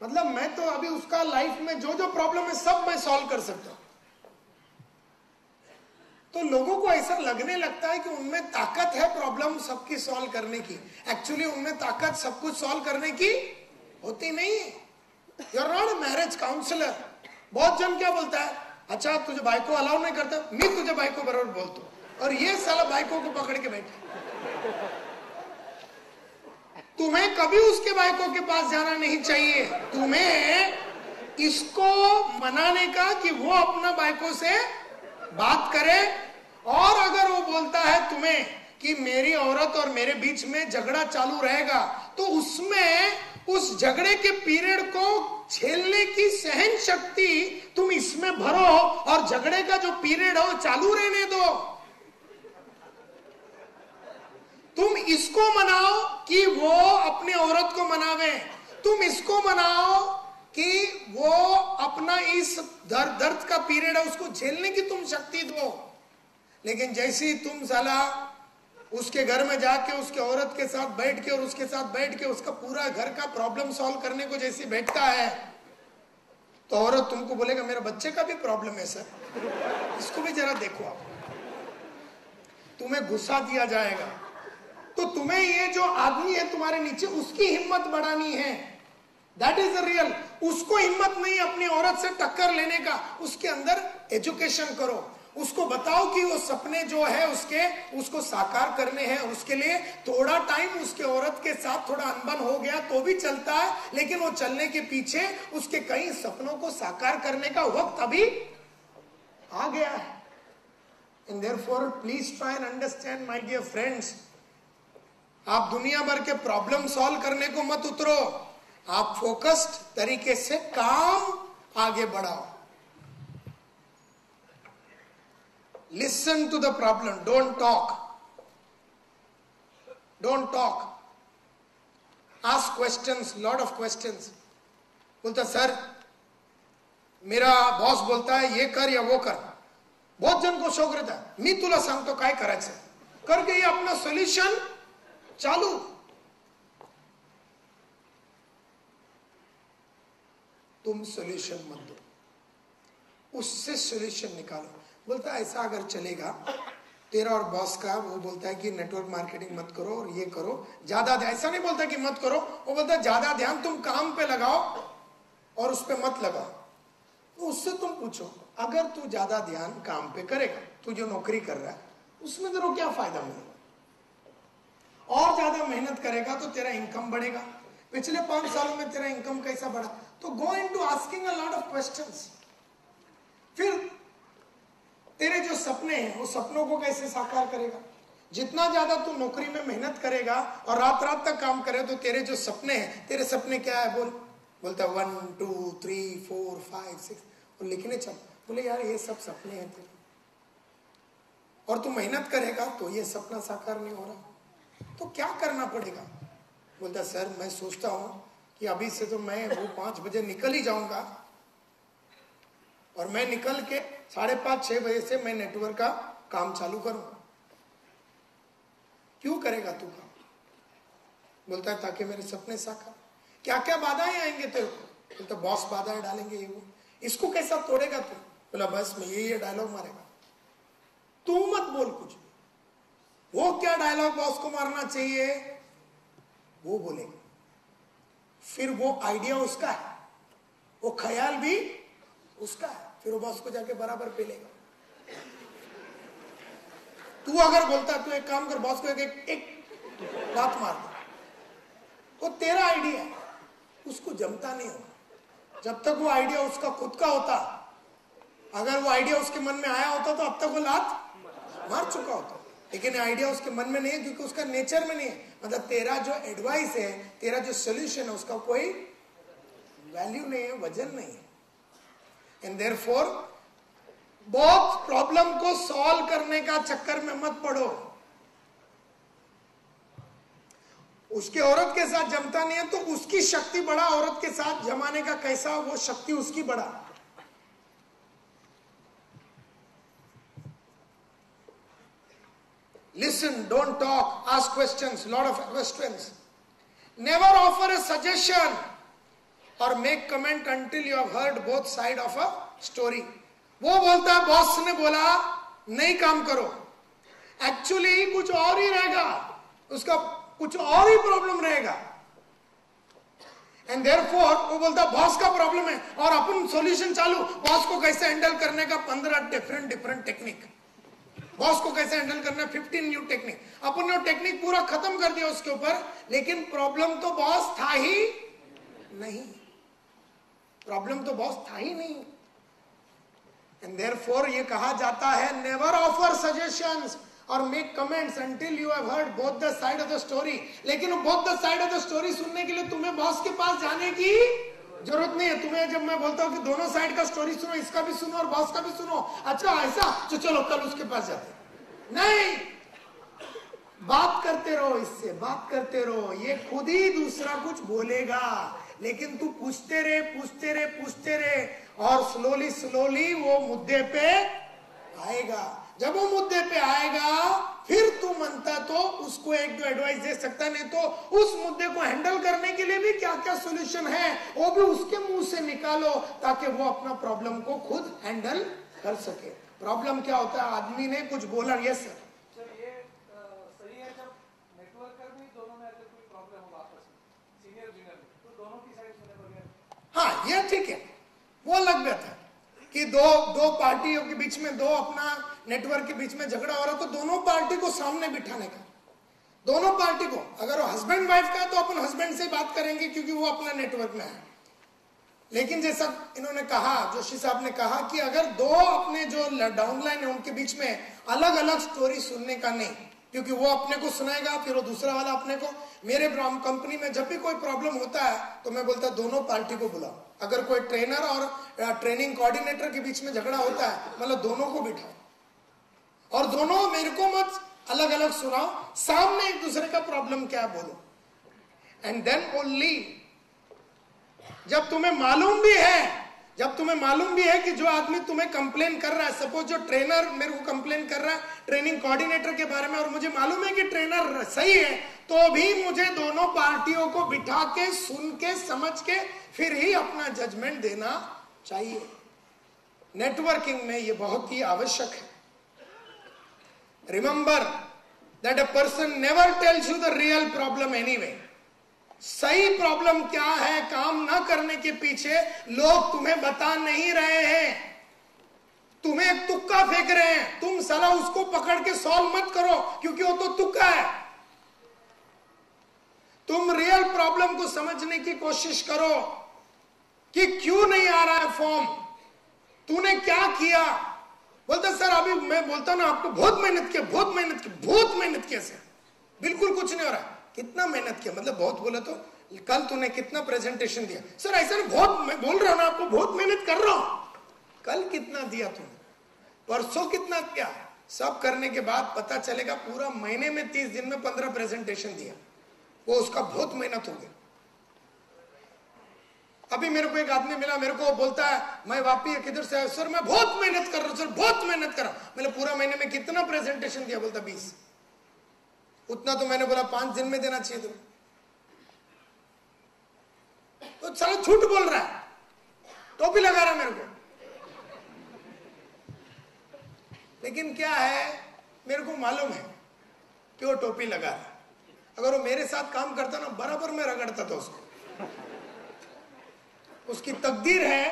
मतलब मैं तो अभी उसका लाइफ में जो जो प्रॉब्लम है सब मैं सॉल्व कर सकता हूं। तो लोगों को ऐसा लगने लगता है कि उनमें ताकत है प्रॉब्लम सबकी सॉल्व करने की। एक्चुअली उनमें ताकत सब कुछ सॉल्व करने की होती नहीं है। You are not a marriage counsellor. बहुत जन क्या बोलता है, अच्छा तुझे बाइको अलाउ नहीं करता, मैं तुझे बाइको बराबर बोलता हूं, और ये साला बाइको को पकड़ के बैठे। तुम्हें कभी उसके बाइको के पास जाना नहीं चाहिए, तुम्हें इसको मनाने का कि वो अपना बाइको से बात करे। और अगर वो बोलता है तुम्हें कि मेरी औरत और मेरे बीच में झगड़ा चालू रहेगा, तो उसमें उस झगड़े के पीरियड को झेलने की सहन शक्ति तुम इसमें भरो, और झगड़े का जो पीरियड हो चालू रहने दो। तुम इसको मनाओ कि वो अपनी औरत को मनावे, तुम इसको मनाओ कि वो अपना इस दर्द का पीरियड है उसको झेलने की तुम शक्ति दो। लेकिन जैसे ही तुम साला उसके घर में जाके उसके औरत के साथ बैठ के और उसके साथ बैठ के उसका पूरा घर का प्रॉब्लम सॉल्व करने को जैसे बैठता है, तो औरत तुमको बोलेगा मेरे बच्चे का भी प्रॉब्लम है सर, इसको भी जरा देखो आप। तुम्हें गुस्सा दिया जाएगा। तो तुम्हें ये जो आदमी है तुम्हारे नीचे, उसकी हिम्मत बढ़ानी है। That is the real. उसको हिम्मत नहीं अपनी औरत से टक्कर लेने का, उसके अंदर एजुकेशन करो, उसको बताओ कि वो सपने जो है उसको साकार करने हैं। उसके लिए थोड़ा टाइम उसके औरत के साथ थोड़ा अनबन हो गया तो भी चलता है, लेकिन वो चलने के पीछे उसके कई सपनों को साकार करने का वक्त अभी आ गया है। And therefore please try and understand my dear friends, आप दुनिया भर के प्रॉब्लम सॉल्व करने को मत उतरो, आप फोकस्ड तरीके से काम आगे बढ़ाओ। Listen to the problem, don't talk. Don't talk. Ask questions, lot of questions. बोलता सर मेरा बॉस बोलता है ये कर या वो कर। बहुत जन को शौक रहता है, मी तुला सांगतो काय करायचं, करके ये अपना सोल्यूशन चालू। तुम सोल्यूशन मत दो, उससे सोल्यूशन निकालो। बोलता है ऐसा अगर चलेगा तेरा और बॉस का, वो बोलता है कि नेटवर्क मार्केटिंग मत करो और ये करो ज्यादा, ऐसा नहीं बोलता कि मत करो, वो बोलता है ज्यादा ध्यान तुम काम पे लगाओ और उस पे मत लगाओ। तो उससे तुम पूछो अगर तू ज्यादा ध्यान काम पे करेगा, तू जो नौकरी कर रहा है उसमें तेरे क्या फायदा मिलेगा, और ज्यादा मेहनत करेगा तो तेरा इनकम बढ़ेगा। पिछले 5 सालों में तेरा इनकम कैसा बढ़ा, तो go into asking a lot of questions. फिर तेरे जो सपने हैं वो सपनों को कैसे साकार करेगा। जितना ज्यादा तू नौकरी में मेहनत करेगा और रात रात तक काम करे, तो तेरे जो सपने हैं, तेरे सपने क्या है बोलता 1 2 3 4 5 6 और लिखने चल। बोले यार ये सब सपने हैं तेरे, और तू मेहनत करेगा तो ये सपना साकार नहीं हो रहा, तो क्या करना पड़ेगा। बोलता सर मैं सोचता हूं कि अभी से तो मैं वो 5 बजे निकल ही जाऊंगा, और मैं निकल के 5:30 6 बजे से मैं नेटवर्क का काम चालू करूं। क्यों करेगा तू काम। बोलता है ताकि मेरे सपने साकार। क्या क्या बाधाएं आएंगे तेरे को, तो बॉस बाधा डालेंगे ये वो, इसको कैसा तोड़ेगा तू? बोला बस में ये डायलॉग मारेगा, तू मत बोल कुछ भी, वो क्या डायलॉग बॉस को मारना चाहिए वो बोलेगा। फिर वो आइडिया उसका है, वो ख्याल भी उसका है, फिर वो बॉस को जाके बराबर पेलेगा। तू अगर बोलता तू एक काम कर, बॉस को एक बात मार दे, वो तेरा आइडिया है, उसको जमता नहीं होगा। जब तक वो आइडिया उसका खुद का होता, अगर वो आइडिया उसके मन में आया होता तो अब तक वो लात मार चुका होता, लेकिन आइडिया उसके मन में नहीं है क्योंकि उसका नेचर में नहीं है। मतलब तेरा जो एडवाइस है, तेरा जो सोल्यूशन है, उसका कोई वैल्यू नहीं है, वजन नहीं है। एंड देयरफॉर बहुत प्रॉब्लम को सॉल्व करने का चक्कर में मत पड़ो। उसके औरत के साथ जमता नहीं है तो उसकी शक्ति बढ़ा, औरत के साथ जमाने का कैसा वो शक्ति उसकी बढ़ा। Listen, don't talk, ask questions, lot of questions. Never offer a suggestion or make comment until you have heard both side of a story. वो बोलता है बॉस ने बोला नहीं काम करो, एक्चुअली कुछ और ही रहेगा, उसका कुछ और ही प्रॉब्लम रहेगा। एंड देयरफॉर वो बोलता बॉस का प्रॉब्लम है और अपन सॉल्यूशन चालू, बॉस को कैसे हैंडल करने का 15 डिफरेंट टेक्निक, बॉस को कैसे हैंडल करना 15 न्यू टेक्निक। अपन ने टेक्निक पूरा खत्म कर दिया उसके ऊपर, लेकिन प्रॉब्लम तो बॉस था ही नहीं, प्रॉब्लम तो बॉस था ही नहीं। एंड देयरफॉर ये कहा जाता है नेवर ऑफर सजेशंस और make comments until you have heard both the side of the story. लेकिन both the side of the story सुनने के लिए तुम्हें बॉस के पास जाने की जरूरत नहीं है। तुम्हें जब मैं बोलता हूं कि दोनों साइड का स्टोरी सुनो, इसका भी सुनो और बॉस का भी सुनो, अच्छा ऐसा तो चलो कल उसके पास जाते, नहीं, बात करते रहो, इससे बात करते रहो, ये खुद ही दूसरा कुछ बोलेगा, लेकिन तू पूछते रहे और स्लोली वो मुद्दे पे आएगा। जब वो मुद्दे पे आएगा फिर तू मनता तो उसको एक दो एडवाइस दे सकता, नहीं तो उस मुद्दे को हैंडल करने के लिए भी क्या क्या सॉल्यूशन है वो भी उसके मुंह से निकालो, ताकि वो अपना प्रॉब्लम को खुद हैंडल कर सके। प्रॉब्लम क्या होता है, आदमी ने कुछ बोला, यस सर, ये सही है जब नेटवर्कर भी दोनों में अगर कोई प्रॉब्लम हो आपस में, सीनियर जूनियर में, तो दोनों की साइड सुने बगैर, हाँ ये ठीक है, वो अलग बात है कि दो पार्टियों के बीच में, दो अपना नेटवर्क के बीच में झगड़ा हो रहा तो दोनों पार्टी को सामने बिठाने का, दोनों पार्टी को, अगर वो हस्बैंड वाइफ का है तो अपन हस्बैंड से बात करेंगे क्योंकि वो अपना नेटवर्क में है। लेकिन जैसा इन्होंने कहा, जोशी साहब ने कहा कि अगर दो अपने जो डाउनलाइन है उनके बीच में अलग अलग स्टोरी सुनने का नहीं, क्योंकि वो अपने को सुनाएगा फिर वो दूसरा वाला अपने को। मेरे कंपनी में जब भी कोई प्रॉब्लम होता है तो मैं बोलता दोनों पार्टी को बुलाओ। अगर कोई ट्रेनर और ट्रेनिंग कोऑर्डिनेटर के बीच में झगड़ा होता है, मतलब दोनों को बिठाओ और दोनों मेरे को मत अलग अलग सुनाओ, सामने एक दूसरे का प्रॉब्लम क्या बोलो। एंड देन ओनली जब तुम्हें मालूम भी है कि जो आदमी तुम्हें कंप्लेन कर रहा है, सपोज जो ट्रेनर मेरे को कंप्लेन कर रहा है ट्रेनिंग कोऑर्डिनेटर के बारे में, और मुझे मालूम है कि ट्रेनर सही है, तो भी मुझे दोनों पार्टियों को बिठा के सुन के समझ के फिर ही अपना जजमेंट देना चाहिए। नेटवर्किंग में ये बहुत ही आवश्यक है। Remember that a person never tells you the real problem anyway. सही प्रॉब्लम क्या है काम ना करने के पीछे लोग तुम्हें बता नहीं रहे हैं, तुम्हें एक तुक्का फेंक रहे हैं। तुम साला उसको पकड़ के सॉल्व मत करो क्योंकि वो तो तुक्का है। तुम रियल प्रॉब्लम को समझने की कोशिश करो कि क्यों नहीं आ रहा है फॉर्म, तूने क्या किया। बोलता सर अभी मैं बोलता ना आपको बहुत मेहनत किया सर, बिल्कुल कुछ नहीं हो रहा। कितना मेहनत किया, मतलब बहुत बोला तो कल तूने कितना प्रेजेंटेशन दिया। सर ऐसा नहीं, बहुत मैं बोल रहा हूं ना आपको बहुत मेहनत कर रहा हूं। कल कितना दिया तूने, परसों कितना किया, सब करने के बाद पता चलेगा पूरा महीने में 30 दिन में 15 प्रेजेंटेशन दिया, वो उसका बहुत मेहनत हो गया। अभी मेरे को एक आदमी मिला, मेरे को बोलता है मैं वापी किधर से आया, सर मैं बहुत मेहनत कर रहा हूं सर, बहुत मेहनत कर रहा हूं। मैंने पूरा महीने में कितना प्रेजेंटेशन दिया, बोलता 20। उतना तो मैंने बोला 5 दिन में देना चाहिए तुम्हें। तो चलो झूठ बोल रहा है, टोपी लगा रहा है मेरे को। लेकिन क्या है, मेरे को मालूम है कि वो टोपी लगा रहा है। अगर वो मेरे साथ काम करता ना, बराबर में रगड़ता था उसको। उसकी तकदीर है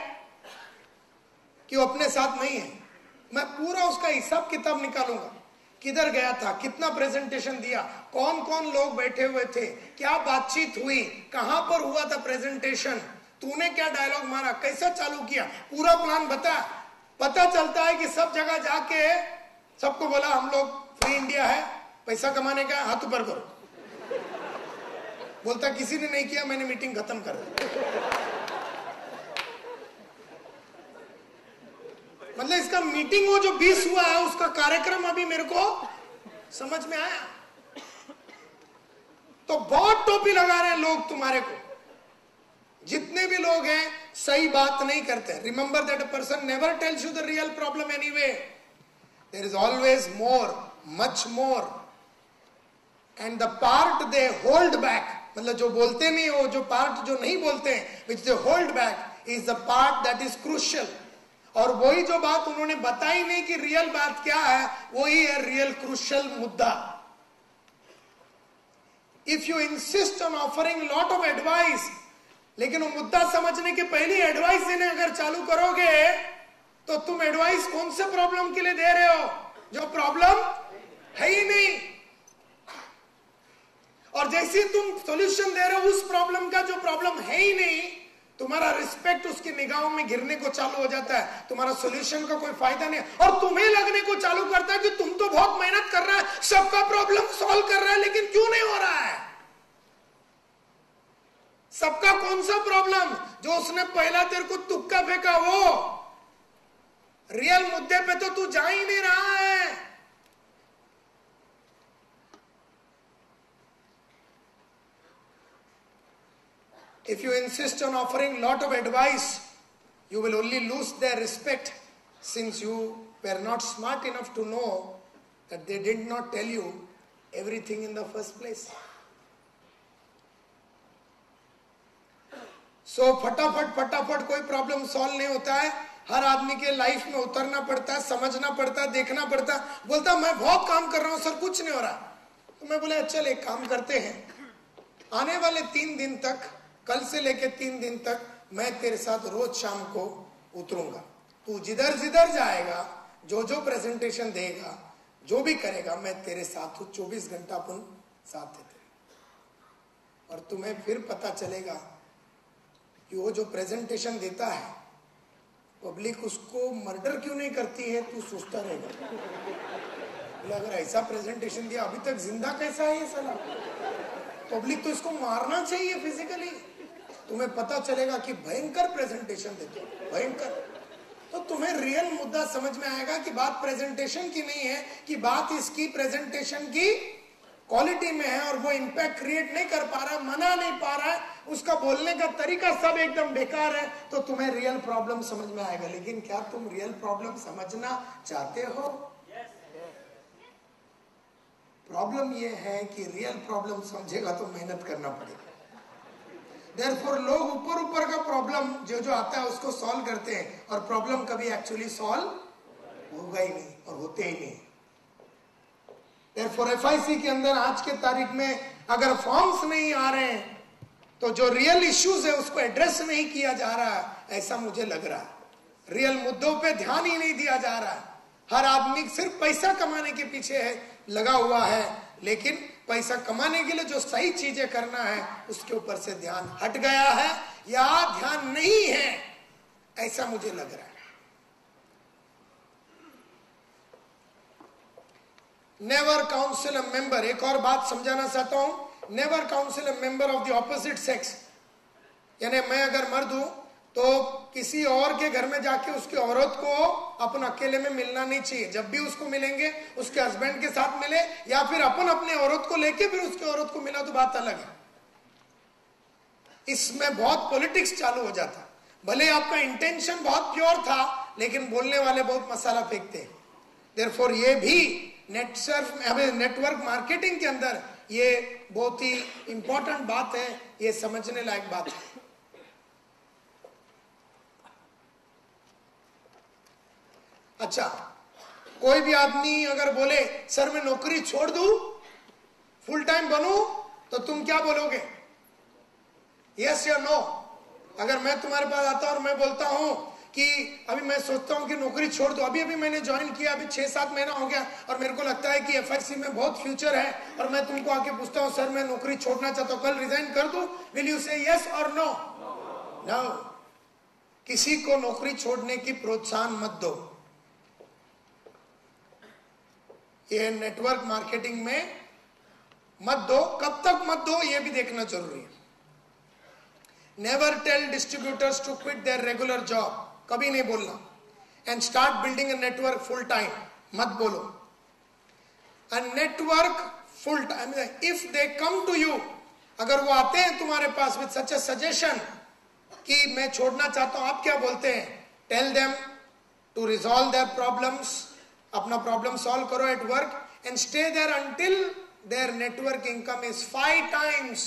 कि वो अपने साथ नहीं है। मैं पूरा उसका हिसाब किताब निकालूंगा, किधर गया था, कितना प्रेजेंटेशन दिया, कौन कौन लोग बैठे हुए थे, क्या बातचीत हुई, कहां पर हुआ था प्रेजेंटेशन, तूने क्या डायलॉग मारा, कैसा चालू किया, पूरा प्लान बता। पता चलता है कि सब जगह जाके सबको बोला हम लोग फ्री इंडिया है, पैसा कमाने का, हाथ ऊपर करो। बोलता किसी ने नहीं किया, मैंने मीटिंग खत्म कर दी। मतलब इसका मीटिंग वो जो 20 हुआ है उसका कार्यक्रम अभी मेरे को समझ में आया। तो बहुत टोपी लगा रहे हैं लोग तुम्हारे को। जितने भी लोग हैं सही बात नहीं करते। Remember that a person never tells you the real problem anyway. There is always more, much more, and the part they hold back, मतलब जो बोलते नहीं हो, जो पार्ट जो नहीं बोलते हैं, which they hold back, is the part that is crucial. और वही जो बात उन्होंने बताई नहीं कि रियल बात क्या है, वही है रियल क्रूशियल मुद्दा। If you insist on offering lot of advice, लेकिन वो मुद्दा समझने के पहले एडवाइस देने अगर चालू करोगे तो तुम एडवाइस कौन से प्रॉब्लम के लिए दे रहे हो, जो प्रॉब्लम है ही नहीं। और जैसे तुम सॉल्यूशन दे रहे हो उस प्रॉब्लम का जो प्रॉब्लम है ही नहीं, तुम्हारा रिस्पेक्ट उसकी निगाहों में गिरने को चालू हो जाता है, तुम्हारा सॉल्यूशन का कोई फायदा नहीं, और तुम्हें लगने को चालू करता है कि तुम तो बहुत मेहनत कर रहा है, सबका प्रॉब्लम सॉल्व कर रहा है, लेकिन क्यों नहीं हो रहा है। सबका कौन सा प्रॉब्लम, जो उसने पहला तेरे को तुक्का फेंका, वो रियल मुद्दे पे तो तू जा ही नहीं रहा है। If you insist on offering lot of advice, you will only lose their respect, since you were not smart enough to know that they did not tell you everything in the first place. So फटाफट कोई problem solve नहीं होता है। हर आदमी के life में उतरना पड़ता है, समझना पड़ता है, देखना पड़ता है। बोलता मैं बहुत काम कर रहा हूं सर, कुछ नहीं हो रहा। तो मैं बोला चल एक काम करते हैं, आने वाले 3 दिन तक, कल से लेके 3 दिन तक मैं तेरे साथ रोज शाम को उतरूंगा। तू जिधर जिधर जाएगा, जो जो प्रेजेंटेशन देगा, जो भी करेगा, मैं तेरे साथ हूं। 24 घंटा अपन साथ है तेरे। और तुम्हें फिर पता चलेगा कि वो जो प्रेजेंटेशन देता है, पब्लिक उसको मर्डर क्यों नहीं करती है, तू सोचता रहेगा। अगर ऐसा प्रेजेंटेशन दिया, अभी तक जिंदा कैसा है ये साला, पब्लिक तो इसको मारना चाहिए फिजिकली। तुम्हें पता चलेगा कि भयंकर प्रेजेंटेशन देते हो, भयंकर। तो तुम्हें रियल मुद्दा समझ में आएगा कि बात प्रेजेंटेशन की नहीं है, कि बात इसकी प्रेजेंटेशन की क्वालिटी में है, और वो इंपैक्ट क्रिएट नहीं कर पा रहा है, मना नहीं पा रहा है, उसका बोलने का तरीका सब एकदम बेकार है। तो तुम्हें रियल प्रॉब्लम समझ में आएगा। लेकिन क्या तुम रियल प्रॉब्लम समझना चाहते हो? प्रॉब्लम यह है कि रियल प्रॉब्लम समझेगा तो मेहनत करना पड़ेगा। देयरफॉर लोग ऊपर का प्रॉब्लम जो जो आता है उसको सॉल्व करते हैं, और प्रॉब्लम कभी एक्चुअली सॉल्व होगा ही नहीं और होते ही नहीं। देयरफॉर FIC के अंदर आज के तारीख में अगर फॉर्म्स नहीं आ रहे हैं, तो जो रियल इश्यूज है उसको एड्रेस नहीं किया जा रहा है, ऐसा मुझे लग रहा है। रियल मुद्दों पे ध्यान ही नहीं दिया जा रहा है। हर आदमी सिर्फ पैसा कमाने के पीछे है लगा हुआ है, लेकिन पैसा कमाने के लिए जो सही चीजें करना है उसके ऊपर से ध्यान हट गया है, या ध्यान नहीं है, ऐसा मुझे लग रहा है। नेवर काउंसिल अ मेंबर, एक और बात समझाना चाहता हूं, never council a member of the opposite sex. यानी मैं अगर मर्द हूं तो किसी और के घर में जाके उसकी औरत को अपन अकेले में मिलना नहीं चाहिए। जब भी उसको मिलेंगे उसके हस्बैंड के साथ मिले, या फिर अपन अपने औरत को लेके फिर उसकी औरत को मिला, तो बात अलग है। इसमें बहुत पॉलिटिक्स चालू हो जाता। भले आपका इंटेंशन बहुत प्योर था, लेकिन बोलने वाले बहुत मसाला फेंकते हैं। देयरफॉर ये भी नेटवर्क मार्केटिंग के अंदर ये बहुत ही इंपॉर्टेंट बात है, ये समझने लायक बात है। अच्छा, कोई भी आदमी अगर बोले सर मैं नौकरी छोड़ दूं, फुल टाइम बनूं, तो तुम क्या बोलोगे? यस या नो? अगर मैं तुम्हारे पास आता हूं और मैं बोलता हूं कि अभी मैं सोचता हूं कि नौकरी छोड़ दो, अभी अभी मैंने ज्वाइन किया, अभी 6-7 महीना हो गया और मेरे को लगता है कि एफआईसी में बहुत फ्यूचर है, और मैं तुमको आके पूछता हूं सर मैं नौकरी छोड़ना चाहता हूं, कल रिजाइन कर दूं, विल यू से यस और नो? नो। किसी को नौकरी छोड़ने की प्रोत्साहन मत दो। ये नेटवर्क मार्केटिंग में मत दो। कब तक मत दो ये भी देखना जरूरी है। Never tell distributors to quit their regular job, कभी नहीं बोलना। And start building a network full time, मत बोलो। A network full time, if they come to you, अगर वो आते हैं तुम्हारे पास विद सच अ सजेशन कि मैं छोड़ना चाहता हूं, आप क्या बोलते हैं? Tell them to resolve their problems, अपना प्रॉब्लम सॉल्व करो at work, and stay there until their network income is 5 times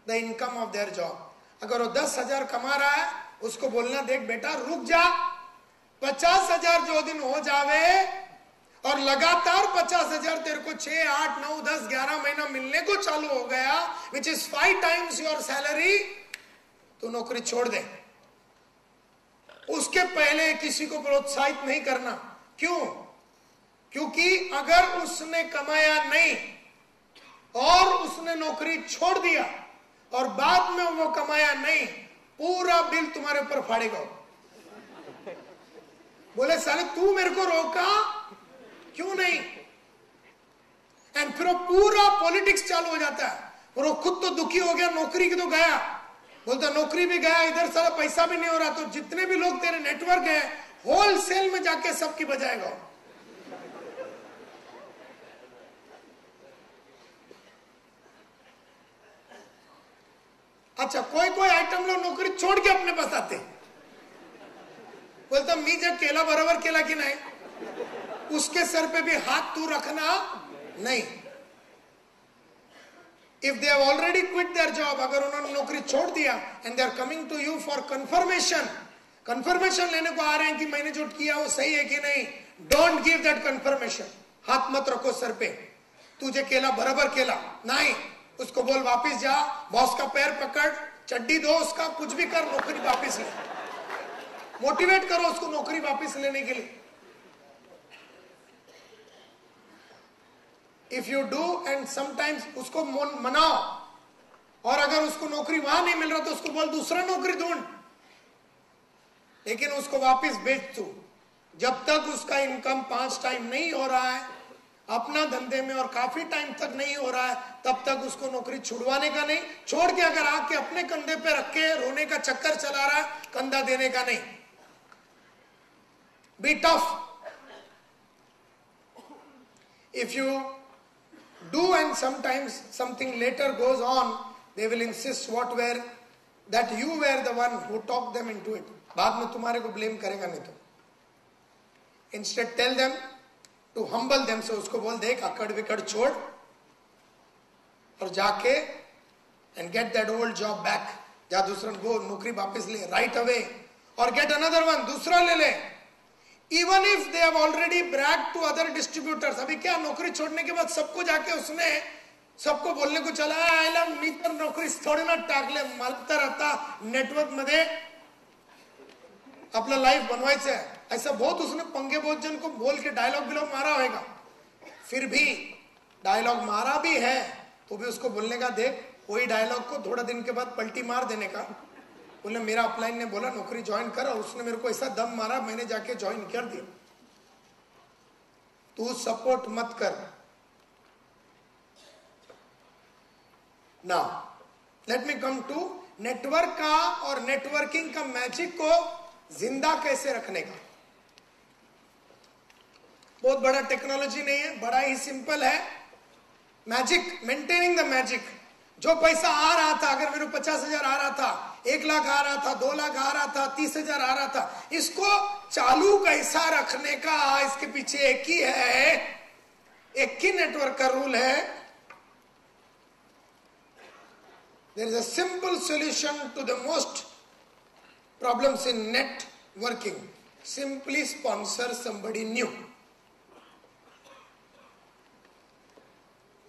the income of their job. अगर वो 10,000 कमा रहा है, उसको बोलना देख बेटा रुक जा, 50,000 जो दिन हो जावे और लगातार 50,000 तेरे को 6, 8, 9, 10, 11 महीना मिलने को चालू हो गया, which is 5 times your salary, तो नौकरी छोड़ दे। उसके पहले किसी को प्रोत्साहित नहीं करना। क्यों? क्योंकि अगर उसने कमाया नहीं और उसने नौकरी छोड़ दिया और बाद में वो कमाया नहीं, पूरा बिल तुम्हारे ऊपर फाड़ेगा। बोले साले तू मेरे को रोका क्यों नहीं? एंड फिर वो पूरा पॉलिटिक्स चालू हो जाता है, और वो खुद तो दुखी हो गया, नौकरी की तो गया, बोलता नौकरी भी गया, इधर सारा पैसा भी नहीं हो रहा, तो जितने भी लोग तेरे नेटवर्क है होलसेल में जाके सबकी बजाएगा। अच्छा, कोई कोई आइटम लोग नौकरी छोड़ के अपने पास आते, बोलता मी जब केला बराबर केला की नहीं, उसके सर पे भी हाथ तू रखना नहीं। If they have already quit their job, अगर उन्होंने नौकरी छोड़ दिया and they are coming to you for confirmation, confirmation लेने को आ रहे हैं कि मैंने जो किया वो सही है कि नहीं, डोंट गिव दैट कंफर्मेशन। हाथ मत रखो सर पे, तुझे केला बराबर केला नहीं, उसको बोल वापिस जा, बॉस का पैर पकड़, चड्डी दो उसका, कुछ भी कर, नौकरी वापिस ले। मोटिवेट करो उसको नौकरी वापिस लेने के लिए। If you do and sometimes उसको मनाओ, और अगर उसको नौकरी वहां नहीं मिल रहा तो उसको बोल दूसरा नौकरी ढूंढ, लेकिन उसको वापिस भेज तू। जब तक उसका इनकम 5 टाइम नहीं हो रहा है अपना धंधे में और काफी टाइम तक नहीं हो रहा है, तब तक उसको नौकरी छुड़वाने का नहीं। छोड़ के अगर आके अपने कंधे पे रख के रोने का चक्कर चला रहा है, कंधा देने का नहीं। Be tough. If you do and sometimes something later goes on, they will insist that you were the one who talked them into it. बाद में तुम्हारे को blame करेगा नहीं तो। Instead tell them to humble them, so उसको बोल देख अकड़ विकड़ छोड़ और जाके and get that old job back, जा दूसरा वो नौकरी वापस ले right away, और get another one, दूसरा ले ले। Even if they have already bragged to other distributors, अभी क्या नौकरी छोड़ने के बाद सबको जाके उसने सबको बोलने को चला आयला मी तर नौकरी थोडी ना टाकले, मला तर आता नेटवर्क मध्ये अपना लाइफ बनवायचं है, ऐसा बहुत उसने पंगे बहुत जन को बोल के डायलॉग बिलॉग मारा होगा। फिर भी डायलॉग मारा भी है तो भी उसको बोलने का देख, वही डायलॉग को थोड़ा दिन के बाद पलटी मार देने का। बोले मेरा अपलाइन ने बोला नौकरी ज्वाइन कर, और उसने मेरे को ऐसा दम मारा मैंने जाके ज्वाइन कर दिया। तू सपोर्ट मत कर। Now let me come to network का और नेटवर्किंग का मैजिक को जिंदा कैसे रखने का। बहुत बड़ा टेक्नोलॉजी नहीं है, बड़ा ही सिंपल है। Magic, maintaining the magic. जो पैसा आ रहा था, अगर मेरे 50,000 आ रहा था, 1 लाख आ रहा था, 2 लाख आ रहा था, 30,000 आ रहा था, इसको चालू कैसा रखने का इसके पीछे एक ही है, एक ही नेटवर्क का रूल है। There is a simple solution to the most problems in networking. Simply sponsor somebody new.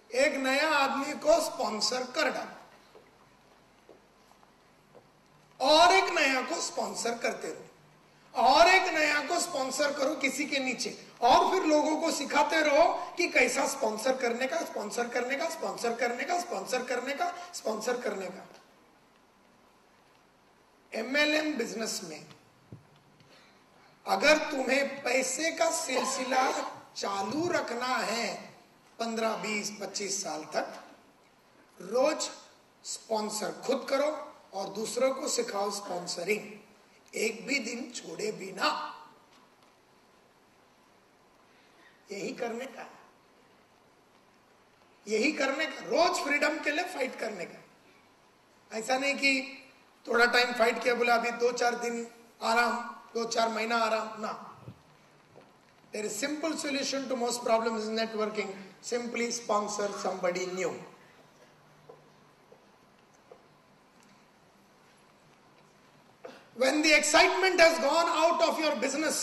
एक नया आदमी को स्पॉन्सर कर डालो और एक नया को स्पॉन्सर करते रहो और एक नया को स्पॉन्सर करो किसी के नीचे और फिर लोगों को सिखाते रहो कि कैसा स्पॉन्सर करने का, स्पॉन्सर करने का, स्पॉन्सर करने का, स्पॉन्सर करने का, स्पॉन्सर करने का। एमएलएम बिजनेस में अगर तुम्हें पैसे का सिलसिला चालू रखना है 15, 20, 25 साल तक, रोज स्पॉन्सर खुद करो और दूसरों को सिखाओ स्पॉन्सरिंग, एक भी दिन छोड़े बिना। यही करने का, यही करने का, रोज फ्रीडम के लिए फाइट करने का। ऐसा नहीं कि थोड़ा टाइम फाइट किया बोला अभी 2-4 दिन आराम, 2-4 महीना आराम ना। There is simple solution to most problems in networking. Simply sponsor somebody new. When the excitement has gone out of your business,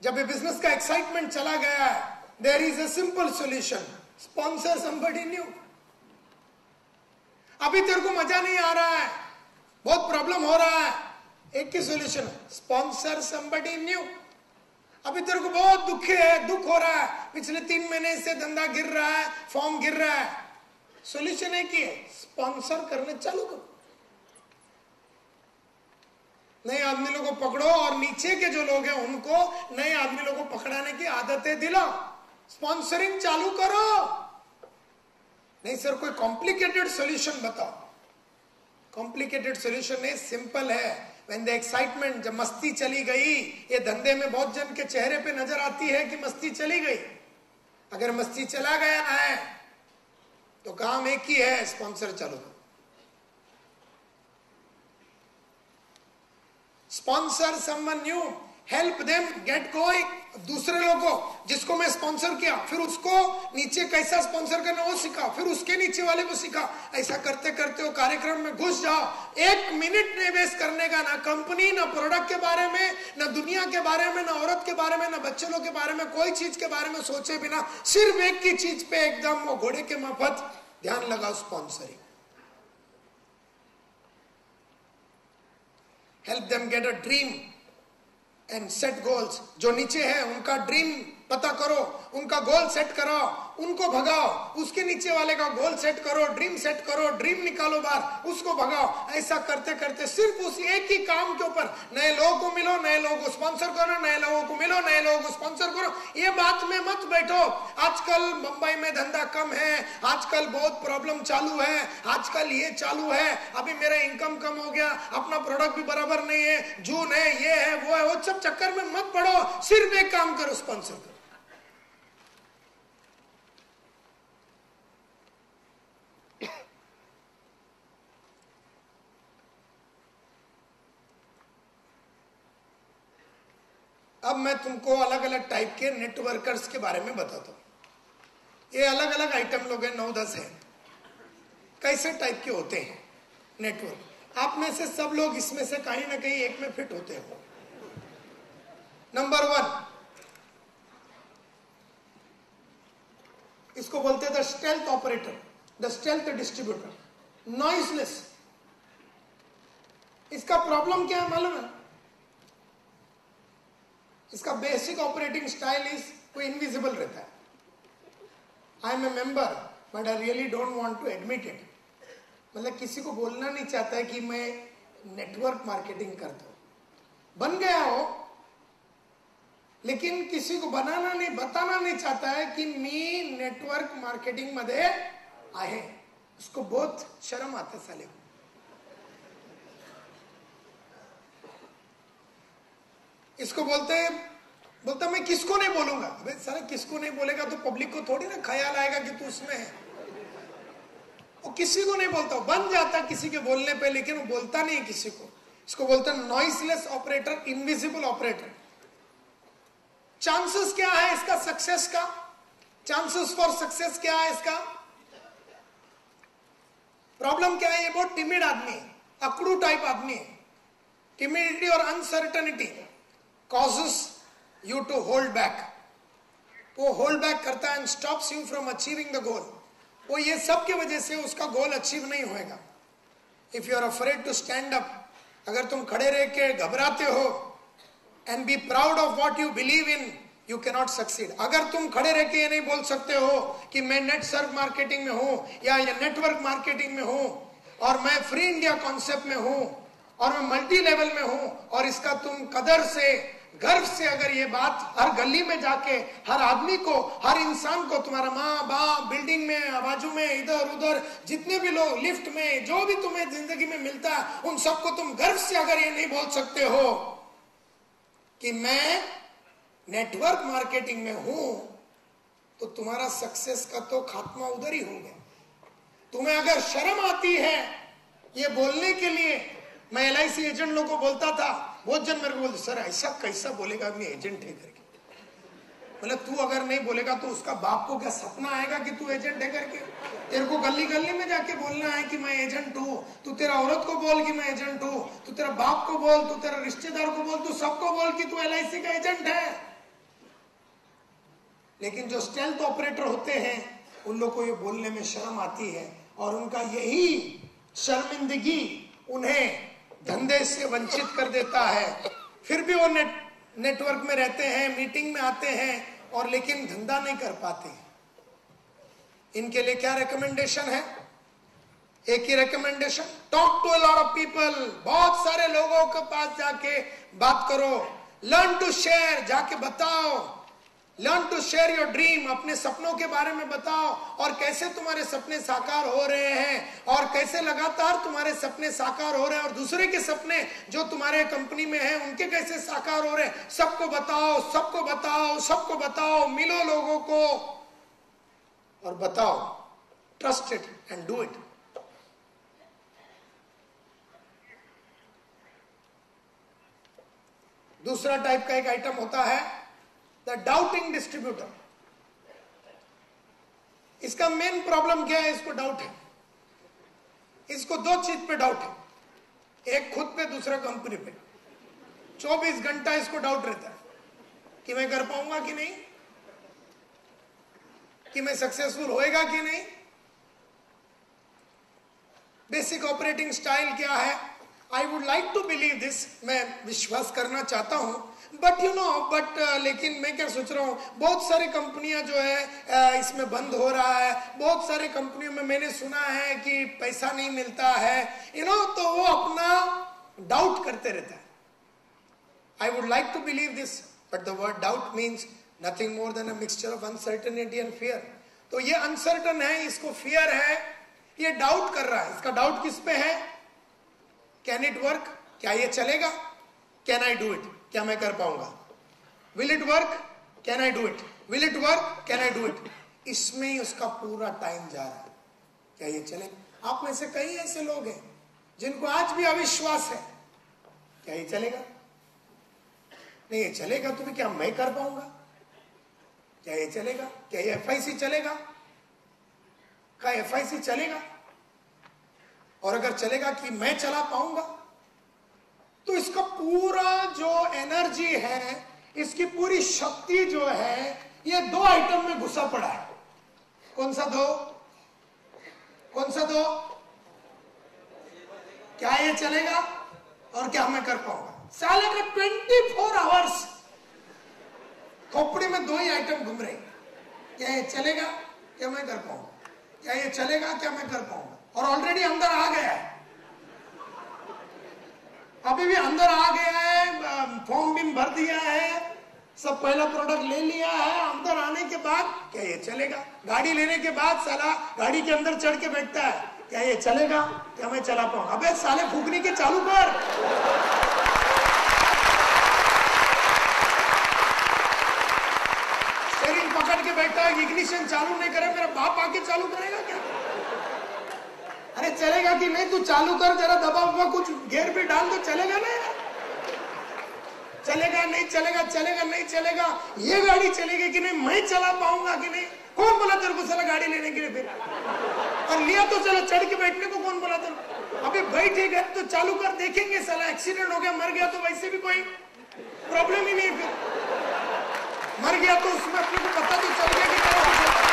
जब ये बिजनेस का एक्साइटमेंट चला गया है, there is a simple solution. Sponsor somebody new. अभी तेरे को मजा नहीं आ रहा है, बहुत प्रॉब्लम हो रहा है, एक ही सोल्यूशन है, स्पॉन्सर समबडी न्यू। अभी तेरे को बहुत दुख हो रहा है, पिछले 3 महीने से धंधा गिर रहा है, फॉर्म गिर रहा है, सोल्यूशन है कि स्पॉन्सर करने चालू करो। नए आदमी लोगों को पकड़ो और नीचे के जो लोग हैं उनको नए आदमी लोगों को पकड़ाने की आदतें दिलाओ, स्पॉन्सरिंग चालू करो। नहीं सर कोई कॉम्प्लिकेटेड सॉल्यूशन बताओ। कॉम्प्लिकेटेड सॉल्यूशन नहीं, सिंपल है। When the excitement, जब मस्ती चली गई, ये धंधे में बहुत जन के चेहरे पे नजर आती है कि मस्ती चली गई। अगर मस्ती चला गया है तो काम एक ही है, स्पॉन्सर चालू करो। Sponsor someone new, help them get going. दूसरे लोगों जिसको मैं स्पॉन्सर किया, फिर उसको नीचे कैसा स्पॉन्सर करना वो सिखाओ, फिर उसके नीचे वाले को सिखाओ। ऐसा करते करते वो कार्यक्रम में घुस जाओ। 1 मिनट नहीं वेस्ट करने का, ना कंपनी, ना प्रोडक्ट के बारे में, ना दुनिया के बारे में, ना औरत के बारे में, ना बच्चे लोग के बारे में, कोई चीज के बारे में सोचे बिना सिर्फ एक ही चीज पे एकदम वो घोड़े के माफत ध्यान लगाओ, sponsoring. Help them get a dream and set goals. जो नीचे है उनका ड्रीम पता करो, उनका गोल सेट कराओ, उनको भगाओ। उसके नीचे वाले का गोल सेट करो, ड्रीम सेट करो, ड्रीम निकालो बाहर, उसको भगाओ। ऐसा करते करते सिर्फ उस एक ही काम के ऊपर नए लोगों को मिलो, नए लोगों को स्पॉन्सर करो, नए लोगों को मिलो, नए लोगों को स्पॉन्सर करो। ये बात में मत बैठो आजकल मुंबई में धंधा कम है, आजकल बहुत प्रॉब्लम चालू है, आजकल ये चालू है, अभी मेरा इनकम कम हो गया, अपना प्रोडक्ट भी बराबर नहीं है, जून है, ये है, वो है, वो सब चक्कर में मत पड़ो। सिर्फ एक काम करो, स्पॉन्सर करो। अब मैं तुमको अलग अलग टाइप के नेटवर्कर्स के बारे में बताता हूं। ये अलग अलग आइटम लोग हैं, 9-10 हैं। कैसे टाइप के होते हैं नेटवर्क? आप में से सब लोग इसमें से कहीं ना कहीं एक में फिट होते हो। नंबर 1, इसको बोलते हैं the stealth operator, the stealth distributor, noiseless. इसका प्रॉब्लम क्या है मालूम है? इसका बेसिक ऑपरेटिंग स्टाइल इज वो इनविजिबल रहता है। I am a member but I really don't want to admit it. मतलब किसी को बोलना नहीं चाहता है कि मैं नेटवर्क मार्केटिंग करता हूं। बन गया हो लेकिन किसी को बनाना नहीं, बताना नहीं चाहता है कि मी नेटवर्क मार्केटिंग मध्ये आहे। उसको बहुत शर्म आता है साले को। इसको बोलता मैं किसको नहीं बोलूंगा। अबे साला किसको नहीं बोलेगा तो पब्लिक को थोड़ी ना ख्याल आएगा कि तू उसमें है। वो किसी को नहीं बोलता, बन जाता किसी के बोलने पे, लेकिन वो बोलता नहीं किसी को। इसको बोलता है noiseless operator, invisible operator. Chances क्या है इसका सक्सेस का? चांसेस फॉर सक्सेस क्या है इसका? प्रॉब्लम क्या है? ये बहुत टिमिड आदमी है, अकड़ू टाइप आदमी है। टिमिडिटी और uncertainty, causes you to hold back. वो होल्ड बैक करता है and stops you from achieving the goal. वो ये सब की वजह से उसका गोल अचीव नहीं होएगा. If you are afraid to stand up, अगर तुम खड़े रह के घबराते हो and be proud of what you believe in, you can not succeed. अगर तुम खड़े रह के ये नहीं बोल सकते हो कि मैं नेट सर्व मार्केटिंग में हूं या नेटवर्क मार्केटिंग में हूं और मैं फ्री इंडिया कॉन्सेप्ट में हूं और मैं मल्टी लेवल में हूं, और इसका तुम कदर से, गर्व से अगर ये बात हर गली में जाके हर आदमी को, हर इंसान को, तुम्हारा माँ बाप, बिल्डिंग में, बाजू में, इधर उधर जितने भी लोग, लिफ्ट में, जो भी तुम्हें जिंदगी में मिलता है, उन सबको तुम गर्व से अगर ये नहीं बोल सकते हो कि मैं नेटवर्क मार्केटिंग में हूं, तो तुम्हारा सक्सेस का तो खात्मा उधर ही हो गया. तुम्हें अगर शर्म आती है ये बोलने के लिए, मैं LIC एजेंट लोगों को बोलता था, बहुत जन मेरे को बोलते सर ऐसा कैसा बोलेगा मैं एजेंट है करके. मतलब तू अगर नहीं बोलेगा तो उसका बाप को क्या सपना आएगा कि तू एजेंट है करके? तेरे को गली गली में जाके बोलना है कि मैं एजेंट हूं. तू तेरा औरत को बोल कि मैं एजेंट हूं, तू तेरा बाप को बोल, तू तेरा रिश्तेदार को बोल, तू सबको बोल कि तू LIC का एजेंट है. लेकिन जो स्टेल्थ ऑपरेटर होते हैं उन लोग को ये बोलने में शर्म आती है, और उनका यही शर्मिंदगी उन्हें धंधे से वंचित कर देता है. फिर भी वो नेटवर्क में रहते हैं, मीटिंग में आते हैं, और लेकिन धंधा नहीं कर पाते. इनके लिए क्या रिकमेंडेशन है? एक ही recommendation, talk to a lot of people. बहुत सारे लोगों के पास जाके बात करो. लर्न टू शेयर, जाके बताओ. Learn to share your dream, अपने सपनों के बारे में बताओ, और कैसे तुम्हारे सपने साकार हो रहे हैं, और कैसे लगातार तुम्हारे सपने साकार हो रहे हैं, और दूसरे के सपने जो तुम्हारे कंपनी में हैं उनके कैसे साकार हो रहे हैं. सबको बताओ, सबको बताओ, सबको बताओ. मिलो लोगों को और बताओ. Trust it and do it. दूसरा टाइप का एक आइटम होता है द डाउटिंग डिस्ट्रीब्यूटर. इसका मेन प्रॉब्लम क्या है? इसको डाउट है. इसको दो चीज पे डाउट है, एक खुद पे, दूसरा कंपनी पे. 24 घंटा इसको डाउट रहता है कि मैं कर पाऊंगा कि नहीं, कि मैं सक्सेसफुल होएगा कि नहीं. बेसिक ऑपरेटिंग स्टाइल क्या है? I would like to believe this, मैं विश्वास करना चाहता हूं, बट यू नो, बट लेकिन मैं क्या सोच रहा हूँ, बहुत सारी कंपनियां जो है इसमें बंद हो रहा है, बहुत सारी कंपनियों में मैंने सुना है कि पैसा नहीं मिलता है, यू नो. तो वो अपना डाउट करते रहता है. I would like to believe this, but the word doubt means nothing more than a mixture of uncertainty and fear. तो ये अनसर्टन है, इसको फियर है, ये डाउट कर रहा है. इसका डाउट किस पे है? कैन इट वर्क, क्या ये चलेगा? कैन आई डू इट, क्या मैं कर पाऊंगा? Will it work, can I do it, will it work, can I do it. इसमें ही उसका पूरा टाइम जा रहा है. क्या ये चलेगा? आप में से कई ऐसे लोग हैं जिनको आज भी अविश्वास है, क्या ये चलेगा? नहीं, ये चलेगा तो भी क्या मैं कर पाऊंगा? क्या ये चलेगा? क्या ये FIC चलेगा? क्या FIC चलेगा? और अगर चलेगा कि मैं चला पाऊंगा, तो इसका पूरा जो एनर्जी है, इसकी पूरी शक्ति जो है, ये दो आइटम में घुसा पड़ा है. कौन सा दो? कौन सा दो? क्या ये चलेगा और क्या मैं कर पाऊंगा? साले का 24 आवर्स खोपड़ी में दो ही आइटम घूम रहे. क्या ये चलेगा, क्या मैं कर पाऊंगा? क्या ये चलेगा, क्या मैं कर पाऊंगा? और ऑलरेडी अंदर आ गया है, अभी भी अंदर आ गया है, फॉर्म भी भर दिया है, सब पहला प्रोडक्ट ले लिया है. अंदर आने के बाद क्या ये चलेगा? गाड़ी लेने के बाद साला गाड़ी के अंदर चढ़ के बैठता है, क्या ये चलेगा, क्या मैं चला पाऊंगा? अबे साले फूकने के चालू कर. स्टीयरिंग पकड़ के बैठा है, इग्निशन चालू नहीं करे, मेरा बाप आके चालू करेगा क्या? अरे चलेगा कि नहीं? तू चालू कर, जरा दबा हुआ कुछ गियर भी डाल दो, चलेगा ना यार? चलेगा नहीं चलेगा, चलेगा नहीं चलेगा. ये गाड़ी चलेगी कि नहीं, मैं चला पाऊंगा कि नहीं? कौन बोला तेरे को साला गाड़ी लेने के लिए? फिर और लिया तो चलो, चढ़ के बैठने को कौन बोला तेरे को? अभी बैठे गए तो चालू कर, देखेंगे साला एक्सीडेंट हो गया, मर गया तो वैसे भी कोई प्रॉब्लम ही नहीं। फिर मर गया तो उसमें अपने को पता तो चल गया कि क्या कुछ होता है।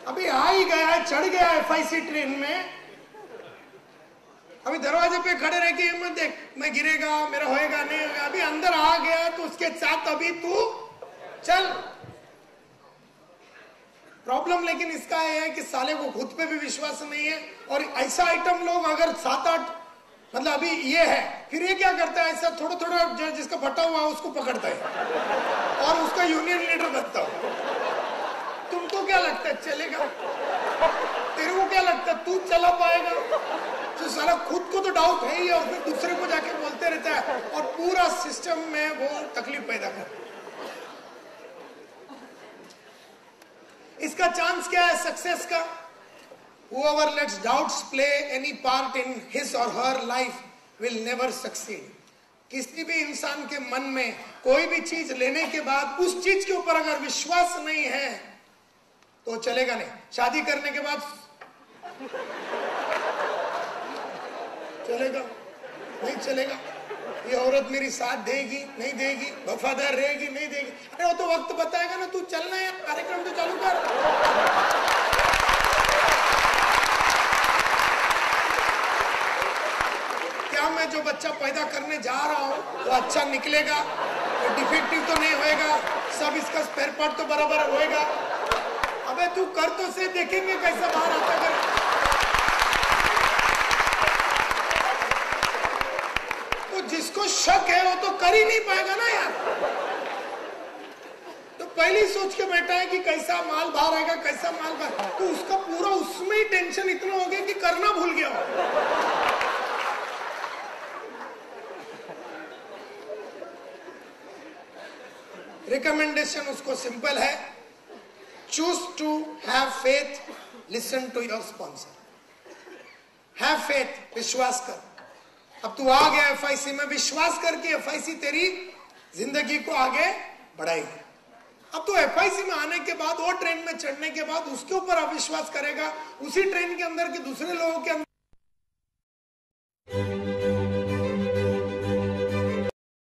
अभी आ ही गया है, चढ़ गया FIC ट्रेन में, अभी दरवाजे पे खड़े रह के मत देख मैं गिरेगा, मेरा होएगा नहीं होगा। अभी अंदर आ गया तो उसके साथ अभी तू चल। प्रॉब्लम लेकिन इसका है कि साले को खुद पे भी विश्वास नहीं है। और ऐसा आइटम लोग अगर 7-8 मतलब अभी ये है, फिर ये क्या करता है, ऐसा थोड़ा थोड़ा जो जिसका फटा हुआ है उसको पकड़ता है और उसका यूनियन लीडर बनता है। तुमको क्या लगता है चलेगा? तेरे को क्या लगता है तू चला पाएगा? तो साला खुद को तो डाउट है ही और फिर दूसरे को जाके बोलते रहता है और पूरा सिस्टम में वो तकलीफ पैदा कर। इसका चांस क्या है सक्सेस का? Whoever lets doubts play any part in his or her life will never succeed. किसी भी इंसान के मन में कोई भी चीज लेने के बाद उस चीज के ऊपर अगर विश्वास नहीं है तो चलेगा नहीं। शादी करने के बाद चलेगा नहीं चलेगा, ये औरत मेरी साथ देगी नहीं देगी, वफादार रहेगी नहीं देगी। अरे वो तो वक्त बताएगा ना, तू चलना है कार्यक्रम तो चालू कर। क्या मैं जो बच्चा पैदा करने जा रहा हूँ वो अच्छा निकलेगा, वो डिफेक्टिव तो नहीं होएगा, सब इसका स्पेयर पार्ट तो बराबर होएगा। अबे तू कर तो से, देखेंगे कैसा बाहर आता कर। तो जिसको शक है वो तो कर ही नहीं पाएगा ना यार। तो पहले सोच के बैठा है कि कैसा माल बाहर आएगा, कैसा माल बाहर, तो उसका पूरा उसमें ही टेंशन इतना हो गया कि करना भूल गया हो। रिकमेंडेशन उसको सिंपल है, choose to have faith, listen to your sponsor. Have faith, विश्वास कर। अब तू आ गया FIC में, विश्वास करके FIC तेरी जिंदगी को आगे बढ़ाएगी। अब तू FIC में आने के बाद, वो ट्रेन में चढ़ने के बाद उसके ऊपर अविश्वास करेगा, उसी ट्रेन के अंदर के दूसरे लोगों के अंदर